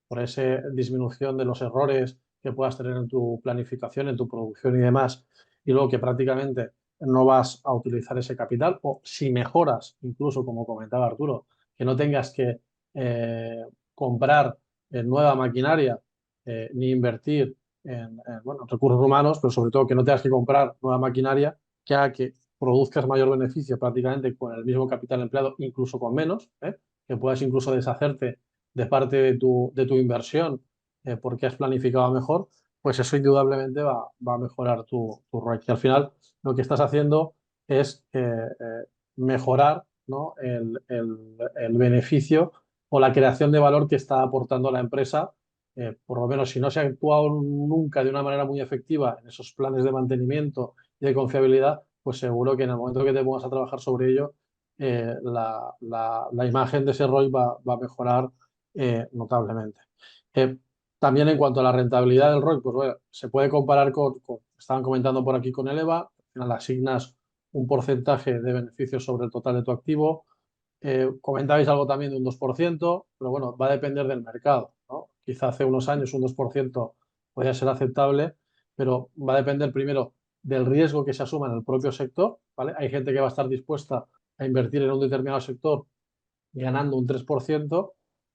C: por esa disminución de los errores que puedas tener en tu planificación, en tu producción y demás, y luego que prácticamente no vas a utilizar ese capital, o si mejoras, incluso como comentaba Arturo, que no tengas que comprar nueva maquinaria ni invertir bueno, recursos humanos, pero sobre todo que no tengas que comprar nueva maquinaria que haga que produzcas mayor beneficio prácticamente con el mismo capital empleado, incluso con menos, que puedas incluso deshacerte de parte de tu inversión porque has planificado mejor, pues eso indudablemente va a mejorar tu ROI. Y al final lo que estás haciendo es mejorar, ¿no? El beneficio o la creación de valor que está aportando la empresa. Por lo menos si no se ha actuado nunca de una manera muy efectiva en esos planes de mantenimiento y de confiabilidad, pues seguro que en el momento que te pongas a trabajar sobre ello, la imagen de ese ROI va a mejorar notablemente. Eh, También en cuanto a la rentabilidad del ROI, pues bueno, se puede comparar estaban comentando por aquí con el EVA, al final asignas un porcentaje de beneficios sobre el total de tu activo. Comentabais algo también de un 2%, pero bueno, va a depender del mercado, ¿no? Quizá hace unos años un 2% podría ser aceptable, pero va a depender primero del riesgo que se asuma en el propio sector, ¿vale? Hay gente que va a estar dispuesta a invertir en un determinado sector ganando un 3%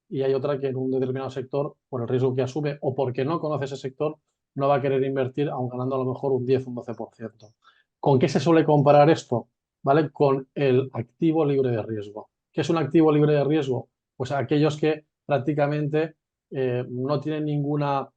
C: y hay otra que en un determinado sector, por el riesgo que asume o porque no conoce ese sector, no va a querer invertir, aun ganando a lo mejor un 10 o un 12%. ¿Con qué se suele comparar esto? ¿Vale? Con el activo libre de riesgo. ¿Qué es un activo libre de riesgo? Pues aquellos que prácticamente no tienen ninguna,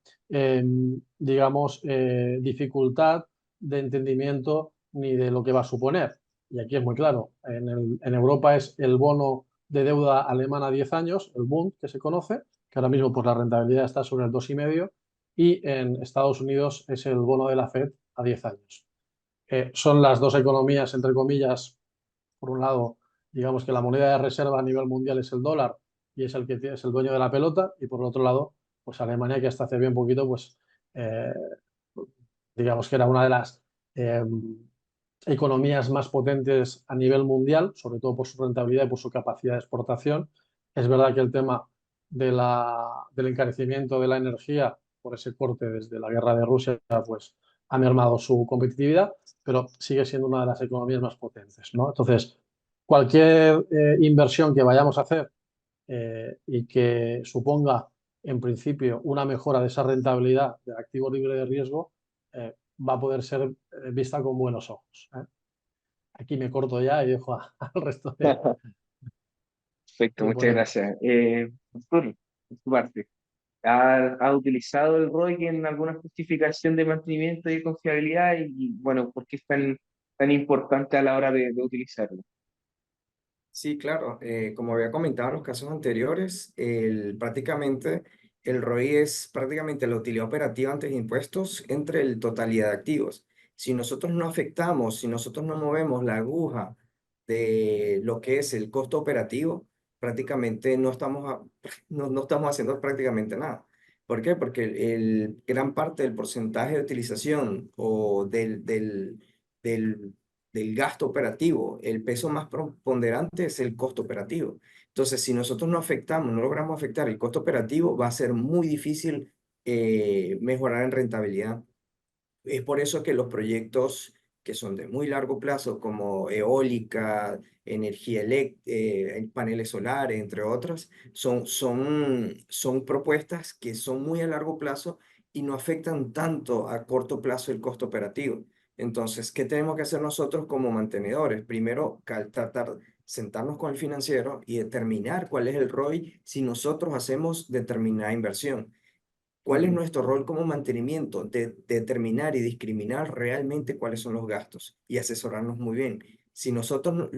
C: digamos, dificultad de entendimiento ni de lo que va a suponer. Y aquí es muy claro. En Europa es el bono de deuda alemana a 10 años, el Bund, que se conoce, que ahora mismo pues, la rentabilidad está sobre el 2,5, y en Estados Unidos es el bono de la Fed a 10 años. Son las dos economías, entre comillas, por un lado, digamos que la moneda de reserva a nivel mundial es el dólar y es el que es el dueño de la pelota, y por el otro lado, pues Alemania, que hasta hace bien poquito, pues eh, digamos que era una de las eh, economías más potentes a nivel mundial, sobre todo por su rentabilidad y por su capacidad de exportación. Es verdad que el tema del encarecimiento de la energía por ese corte desde la guerra de Rusia, pues ha mermado su competitividad, pero sigue siendo una de las economías más potentes, ¿no? Entonces, cualquier inversión que vayamos a hacer y que suponga, en principio, una mejora de esa rentabilidad del activo libre de riesgo, va a poder ser vista con buenos ojos. Aquí me corto ya y dejo al resto
A: Perfecto,
C: de
A: muchas
C: ponentes.
A: gracias. Arturo, por tu parte, ¿ha utilizado el ROI en alguna justificación de mantenimiento y confiabilidad? Y bueno, ¿por qué es tan importante a la hora de utilizarlo?
D: Sí, claro. Como había comentado en los casos anteriores, prácticamente el ROI es prácticamente la utilidad operativa antes de impuestos entre el totalidad de activos. Si nosotros no afectamos, si nosotros no movemos la aguja de lo que es el costo operativo, prácticamente no estamos, no estamos haciendo prácticamente nada. ¿Por qué? Porque gran parte del porcentaje de utilización o del, del gasto operativo, el peso más preponderante es el costo operativo. Entonces, si nosotros no afectamos, no logramos afectar el costo operativo, va a ser muy difícil mejorar en rentabilidad. Es por eso que los proyectos que son de muy largo plazo, como eólica, energía eléctrica, paneles solares, entre otras, son propuestas que son muy a largo plazo y no afectan tanto a corto plazo el costo operativo. Entonces, ¿qué tenemos que hacer nosotros como mantenedores? Primero, tratar, sentarnos con el financiero y determinar cuál es el ROI si nosotros hacemos determinada inversión. ¿Cuál es
A: Ujú.
D: nuestro rol como mantenimiento? De determinar y discriminar realmente cuáles son los gastos y asesorarnos muy bien. Si nosotros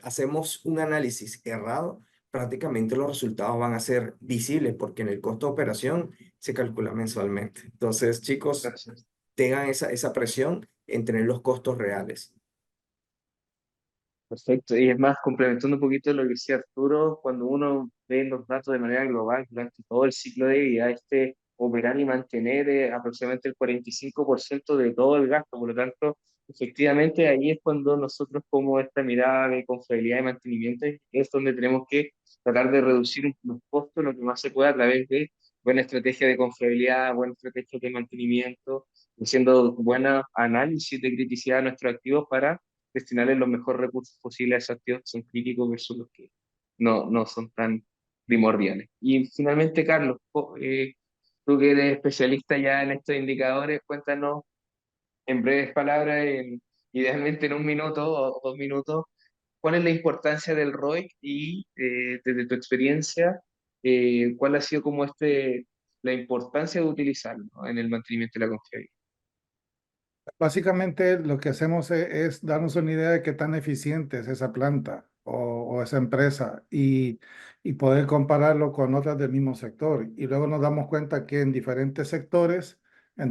D: hacemos un análisis errado, prácticamente los resultados van a ser visibles porque en el costo de operación se calcula mensualmente. Entonces, chicos,
A: Gracias.
D: tengan esa presión en tener los costos reales.
A: Perfecto. Y es más, complementando un poquito lo que decía Arturo, cuando uno ve los datos de manera global durante todo el ciclo de vida, operar y mantener aproximadamente el 45% de todo el gasto. Por lo tanto, efectivamente ahí es cuando nosotros como esta mirada de confiabilidad y mantenimiento es donde tenemos que tratar de reducir los costos lo que más se pueda a través de buena estrategia de confiabilidad, buena estrategia de mantenimiento, haciendo buen análisis de criticidad de nuestros activos para destinarle los mejores recursos posibles a esos activos que son críticos versus los que no son tan primordiales. Y finalmente, Carlos, tú que eres especialista ya en estos indicadores, cuéntanos en breves palabras, idealmente en un minuto o 2 minutos, cuál es la importancia del ROIC y desde tu experiencia, cuál ha sido como la importancia de utilizarlo, ¿no?, en el mantenimiento de la confiabilidad.
B: Básicamente lo que hacemos es darnos una idea de qué tan eficiente es esa planta o esa empresa y poder compararlo con otras del mismo sector. Y luego nos damos cuenta que en diferentes sectores el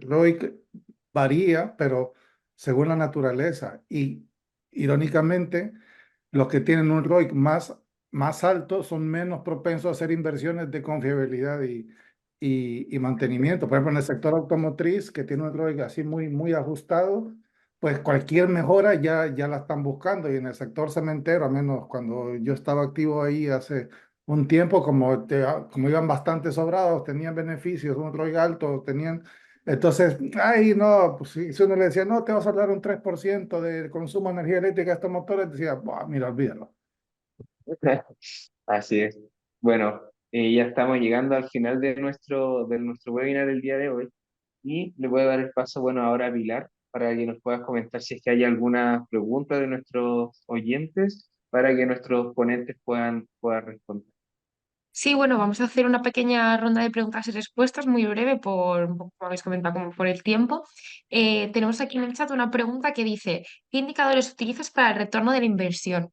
B: ROIC varía, pero según la naturaleza. Y irónicamente, los que tienen un ROIC más alto son menos propensos a hacer inversiones de confiabilidad y mantenimiento. Por ejemplo, en el sector automotriz, que tiene un ROIC así muy ajustado, pues cualquier mejora ya la están buscando. Y en el sector cementero, al menos cuando yo estaba activo ahí hace un tiempo, como iban bastante sobrados, tenían beneficios, un ROIC alto, tenían... Entonces, ay, no, pues si uno le decía, no, te vas a hablar un 3% de consumo de energía eléctrica de estos motores, decía, "Buah, mira, olvídalo".
A: Así es. Bueno, ya estamos llegando al final de nuestro webinar del día de hoy y le voy a dar el paso, bueno, ahora a Pilar para que nos puedas comentar si es que hay alguna pregunta de nuestros oyentes para que nuestros ponentes puedan responder.
E: Sí, bueno, vamos a hacer una pequeña ronda de preguntas y respuestas muy breve por, un poco, como habéis comentado, como por el tiempo. Tenemos aquí en el chat una pregunta que dice, ¿qué indicadores utilizas para el retorno de la inversión?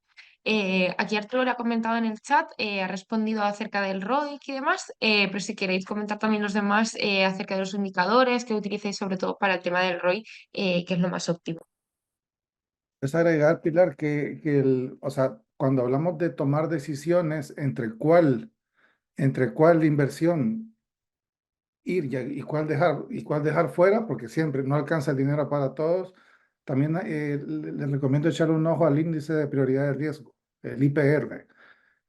E: Aquí Arturo le ha comentado en el chat, ha respondido acerca del ROIC y demás, pero si queréis comentar también los demás acerca de los indicadores que utilicéis sobre todo para el tema del ROI, que es lo más óptimo.
B: Es agregar, Pilar, o sea, cuando hablamos de tomar decisiones entre cuál inversión ir y cuál dejar fuera, porque siempre no alcanza el dinero para todos, también les recomiendo echar un ojo al índice de prioridad de riesgo, el IPR,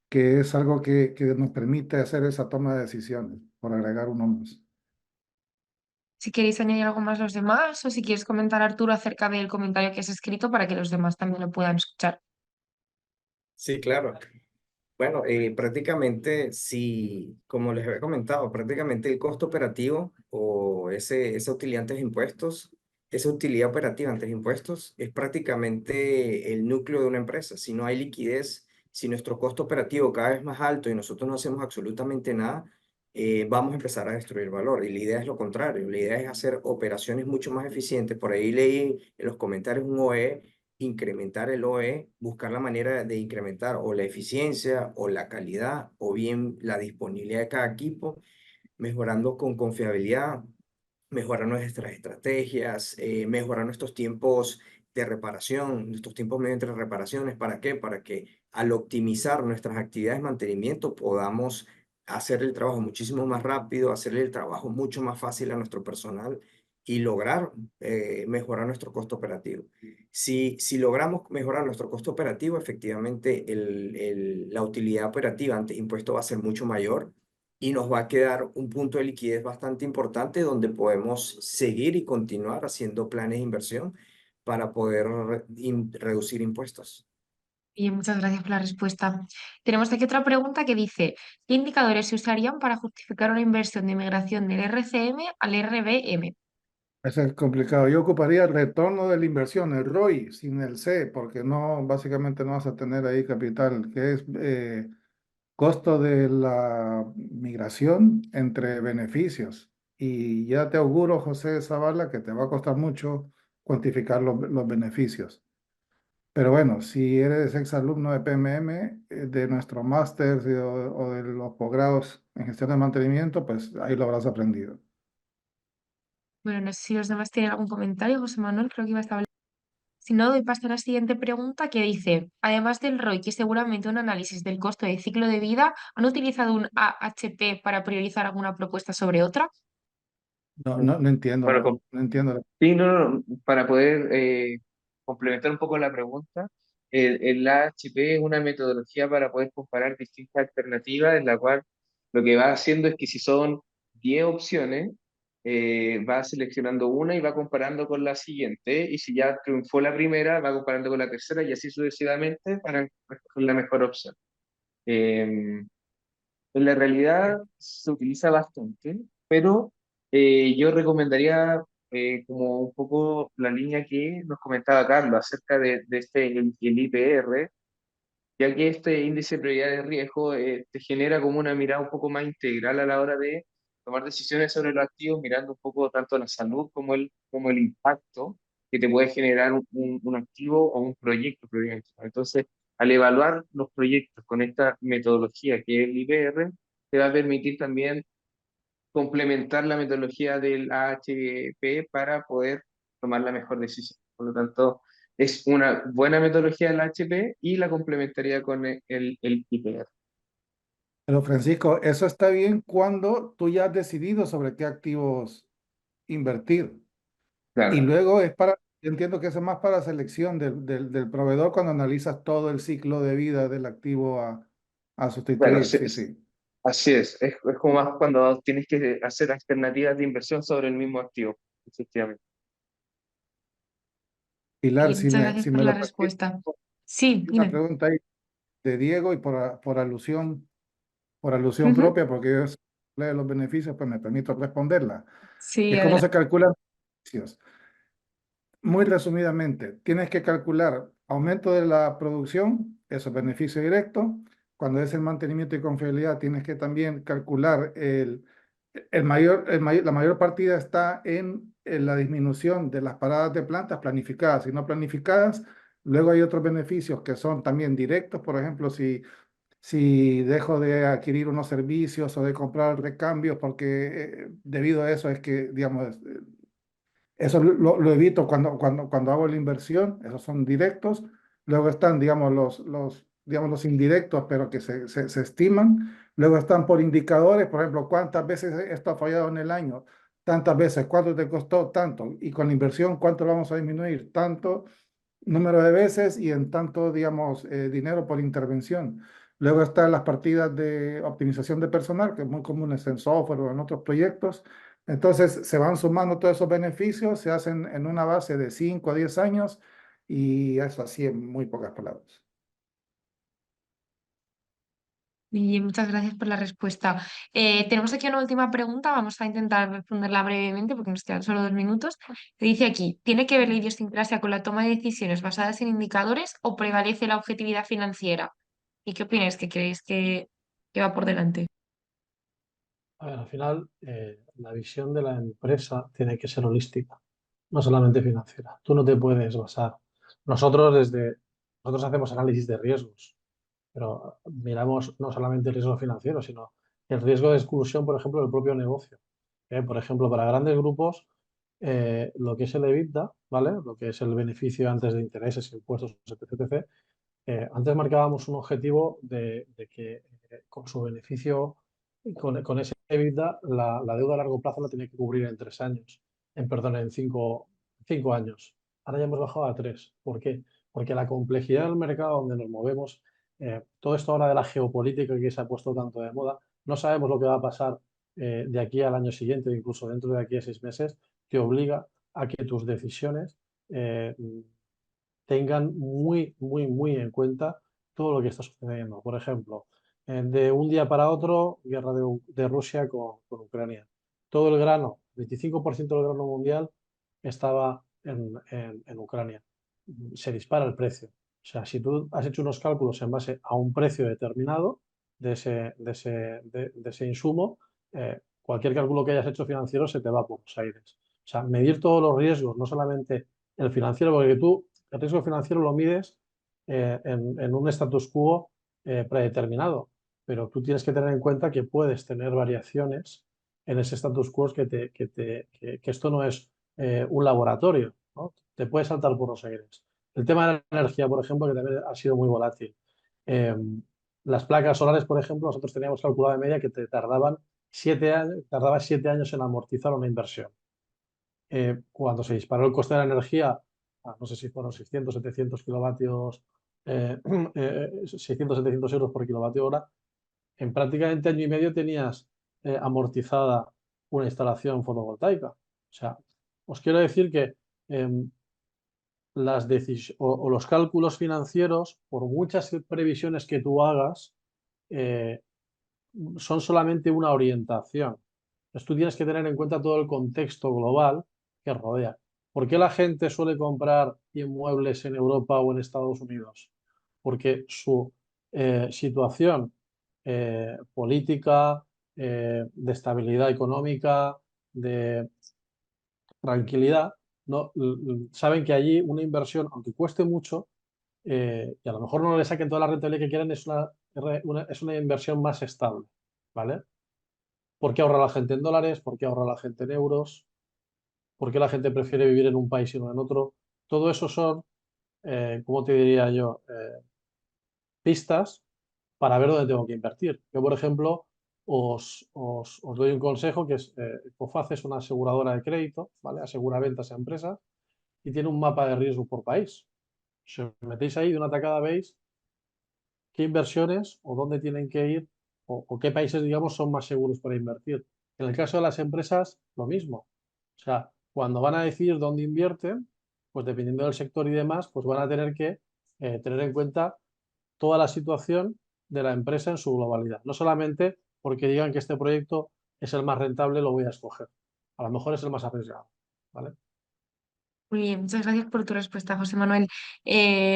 B: que es algo que nos permite hacer esa toma de decisiones, por agregar uno más.
E: Si queréis añadir algo más los demás o si quieres comentar, Arturo, acerca del comentario que has escrito para que los demás también lo puedan escuchar.
D: Sí, claro. Bueno, prácticamente, sí, como les había comentado, prácticamente el costo operativo o esa utilidad antes de impuestos, esa utilidad operativa antes de impuestos es prácticamente el núcleo de una empresa. Si no hay liquidez, si nuestro costo operativo cada vez más alto y nosotros no hacemos absolutamente nada, vamos a empezar a destruir valor. Y la idea es lo contrario, la idea es hacer operaciones mucho más eficientes. Por ahí leí en los comentarios un OE, incrementar el OE, buscar la manera de incrementar o la eficiencia o la calidad o bien la disponibilidad de cada equipo, mejorando con confiabilidad, mejorar nuestras estrategias, mejorar nuestros tiempos de reparación, nuestros tiempos medio entre reparaciones. ¿Para qué? Para que al optimizar nuestras actividades de mantenimiento podamos hacer el trabajo muchísimo más rápido, hacerle el trabajo mucho más fácil a nuestro personal y lograr mejorar nuestro costo operativo. Si logramos mejorar nuestro costo operativo, efectivamente la utilidad operativa ante impuesto va a ser mucho mayor y nos va a quedar un punto de liquidez bastante importante donde podemos seguir y continuar haciendo planes de inversión para poder reducir impuestos.
E: Y muchas gracias por la respuesta. Tenemos aquí otra pregunta que dice, ¿qué indicadores se usarían para justificar una inversión de migración del RCM al RBM?
B: Eso es complicado. Yo ocuparía el retorno de la inversión, el ROI, sin el C, porque no, básicamente no vas a tener ahí capital, que es costo de la migración entre beneficios. Y ya te auguro, José Zavala, que te va a costar mucho cuantificar los beneficios. Pero bueno, si eres exalumno de PMM, de nuestro máster o de los posgrados en gestión de mantenimiento, pues ahí lo habrás aprendido.
E: Bueno, no sé si los demás tienen algún comentario. José Manuel, creo que iba a estar. Si no, doy paso a la siguiente pregunta que dice, además del ROI, que es seguramente un análisis del costo de ciclo de vida, ¿han utilizado un AHP para priorizar alguna propuesta sobre otra?
B: No entiendo,
A: Bueno,
B: no entiendo.
A: sí, no, para poder complementar un poco la pregunta, el AHP es una metodología para poder comparar distintas alternativas en la cual lo que va haciendo es que si son 10 opciones, va seleccionando una y va comparando con la siguiente, y si ya triunfó la primera, va comparando con la tercera y así sucesivamente para escoger la mejor opción. Eh, en la realidad se utiliza bastante, pero yo recomendaría como un poco la línea que nos comentaba Carlos acerca de este, el IPR, ya que este índice de prioridad de riesgo te genera como una mirada un poco más integral a la hora de tomar decisiones sobre los activos, mirando un poco tanto la salud como el impacto que te puede generar un activo o un proyecto. Entonces, al evaluar los proyectos con esta metodología que es el IPR, te va a permitir también complementar la metodología del AHP para poder tomar la mejor decisión. Por lo tanto, es una buena metodología del AHP y la complementaría con el IPR.
B: Pero Francisco, eso está bien cuando tú ya has decidido sobre qué activos invertir. Y
A: Claro,
B: luego yo entiendo que eso es más para selección del proveedor cuando analizas todo el ciclo de vida del activo a
A: claro,
B: sustituir.
A: sí,
B: Sí, sí.
A: así es como más cuando tienes que hacer alternativas de inversión sobre el mismo activo, efectivamente.
B: Pilar,
E: Y muchas gracias
B: si
E: por
B: me
E: la
B: lo permite,
E: respuesta. Sí,
B: una
E: dime.
B: pregunta ahí de Diego y por alusión
E: Ujú.
B: propia, porque yo leo los beneficios, pues me permito responderla.
E: Sí,
B: Es cómo
E: adelante.
B: se calculan los beneficios. Muy resumidamente, tienes que calcular aumento de la producción, eso es beneficio directo. Cuando es el mantenimiento y confiabilidad, tienes que también calcular la mayor partida está en la disminución de las paradas de plantas planificadas y no planificadas. Luego hay otros beneficios que son también directos, por ejemplo, si dejo de adquirir unos servicios o de comprar recambios, porque debido a eso es que, digamos, eso lo evito cuando hago la inversión, esos son directos. Luego están, digamos, digamos, los indirectos, pero que se estiman. Luego están por indicadores, por ejemplo, cuántas veces esto ha fallado en el año, tantas veces, cuánto te costó, tanto. Y con la inversión, cuánto lo vamos a disminuir, tanto número de veces y en tanto, digamos, dinero por intervención. Luego están las partidas de optimización de personal, que es muy comunes en software o en otros proyectos. Entonces, se van sumando todos esos beneficios, se hacen en una base de 5 a 10 años y eso así en muy pocas palabras.
E: Y muchas gracias por la respuesta. Tenemos aquí una última pregunta, vamos a intentar responderla brevemente porque nos quedan solo 2 minutos. Te dice aquí, ¿tiene que ver la idiosincrasia con la toma de decisiones basadas en indicadores o prevalece la objetividad financiera? ¿Y qué opináis? ¿Qué creéis que va por delante?
C: A ver, al final, la visión de la empresa tiene que ser holística, no solamente financiera. Tú no te puedes basar. Nosotros hacemos análisis de riesgos, pero miramos no solamente el riesgo financiero, sino el riesgo de exclusión, por ejemplo, del propio negocio. Por ejemplo, para grandes grupos, lo que es el EBITDA, ¿vale? Lo que es el beneficio antes de intereses, impuestos, etc., etc., antes marcábamos un objetivo de que con su beneficio, con ese EBITDA, la deuda a largo plazo la tenía que cubrir en 3 años, perdón, en 5 años. Ahora ya hemos bajado a 3. ¿Por qué? Porque la complejidad del mercado donde nos movemos, todo esto ahora de la geopolítica que se ha puesto tanto de moda, no sabemos lo que va a pasar de aquí al año siguiente o incluso dentro de aquí a 6 meses, te obliga a que tus decisiones eh, tengan muy, muy, muy en cuenta todo lo que está sucediendo. Por ejemplo, de un día para otro, guerra de Rusia con Ucrania. Todo el grano, 25% del grano mundial estaba en Ucrania. Se dispara el precio. O sea, si tú has hecho unos cálculos en base a un precio determinado de ese insumo, cualquier cálculo que hayas hecho financiero se te va por los aires. O sea, medir todos los riesgos, no solamente el financiero, porque tú el riesgo financiero lo mides en un status quo predeterminado, pero tú tienes que tener en cuenta que puedes tener variaciones en ese status quo que esto no es un laboratorio, ¿no? Te puede saltar por los aires. El tema de la energía, por ejemplo, que también ha sido muy volátil. Eh, las placas solares, por ejemplo, nosotros teníamos calculado de media que te tardaban 7 años, tardaba 7 años en amortizar una inversión. Cuando se disparó el coste de la energía, no sé si fueron 600, 700 kilovatios, 600, 700 euros por kilovatio hora, en prácticamente año y medio tenías amortizada una instalación fotovoltaica. O sea, os quiero decir que o los cálculos financieros, por muchas previsiones que tú hagas, eh, son solamente una orientación. Entonces tú tienes que tener en cuenta todo el contexto global que rodea. ¿Por qué la gente suele comprar inmuebles en Europa o en Estados Unidos? Porque su situación política, de estabilidad económica, de tranquilidad, no, saben que allí una inversión, aunque cueste mucho, y a lo mejor no le saquen toda la rentabilidad que quieren, es una inversión más estable, ¿vale? ¿Por qué ahorra la gente en dólares? ¿Por qué ahorra la gente en euros? ¿Por qué la gente prefiere vivir en un país y no en otro? Todo eso son, ¿cómo te diría yo? Pistas para ver dónde tengo que invertir. Yo, por ejemplo, os doy un consejo que es, COFACE es una aseguradora de crédito, ¿vale? Asegura ventas a empresas y tiene un mapa de riesgo por país. Si os metéis ahí de una tacada veis qué inversiones o dónde tienen que ir o qué países, digamos, son más seguros para invertir. En el caso de las empresas, lo mismo. O sea, cuando van a decidir dónde invierten, pues dependiendo del sector y demás, pues van a tener que tener en cuenta toda la situación de la empresa en su globalidad. No solamente porque digan que este proyecto es el más rentable, lo voy a escoger. A lo mejor es el más arriesgado, ¿vale?
E: Muy bien, muchas gracias por tu respuesta, José Manuel.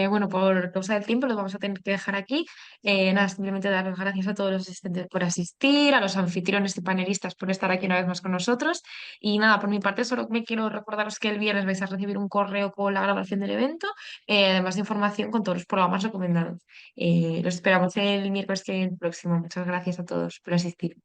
E: Bueno, por causa del tiempo lo vamos a tener que dejar aquí. Nada, simplemente dar las gracias a todos los asistentes por asistir, a los anfitriones y panelistas por estar aquí una vez más con nosotros. Y nada, por mi parte solo me quiero recordaros que el viernes vais a recibir un correo con la grabación del evento, además de información con todos los programas recomendados. Los esperamos el miércoles que viene, el próximo. Muchas gracias a todos por asistir.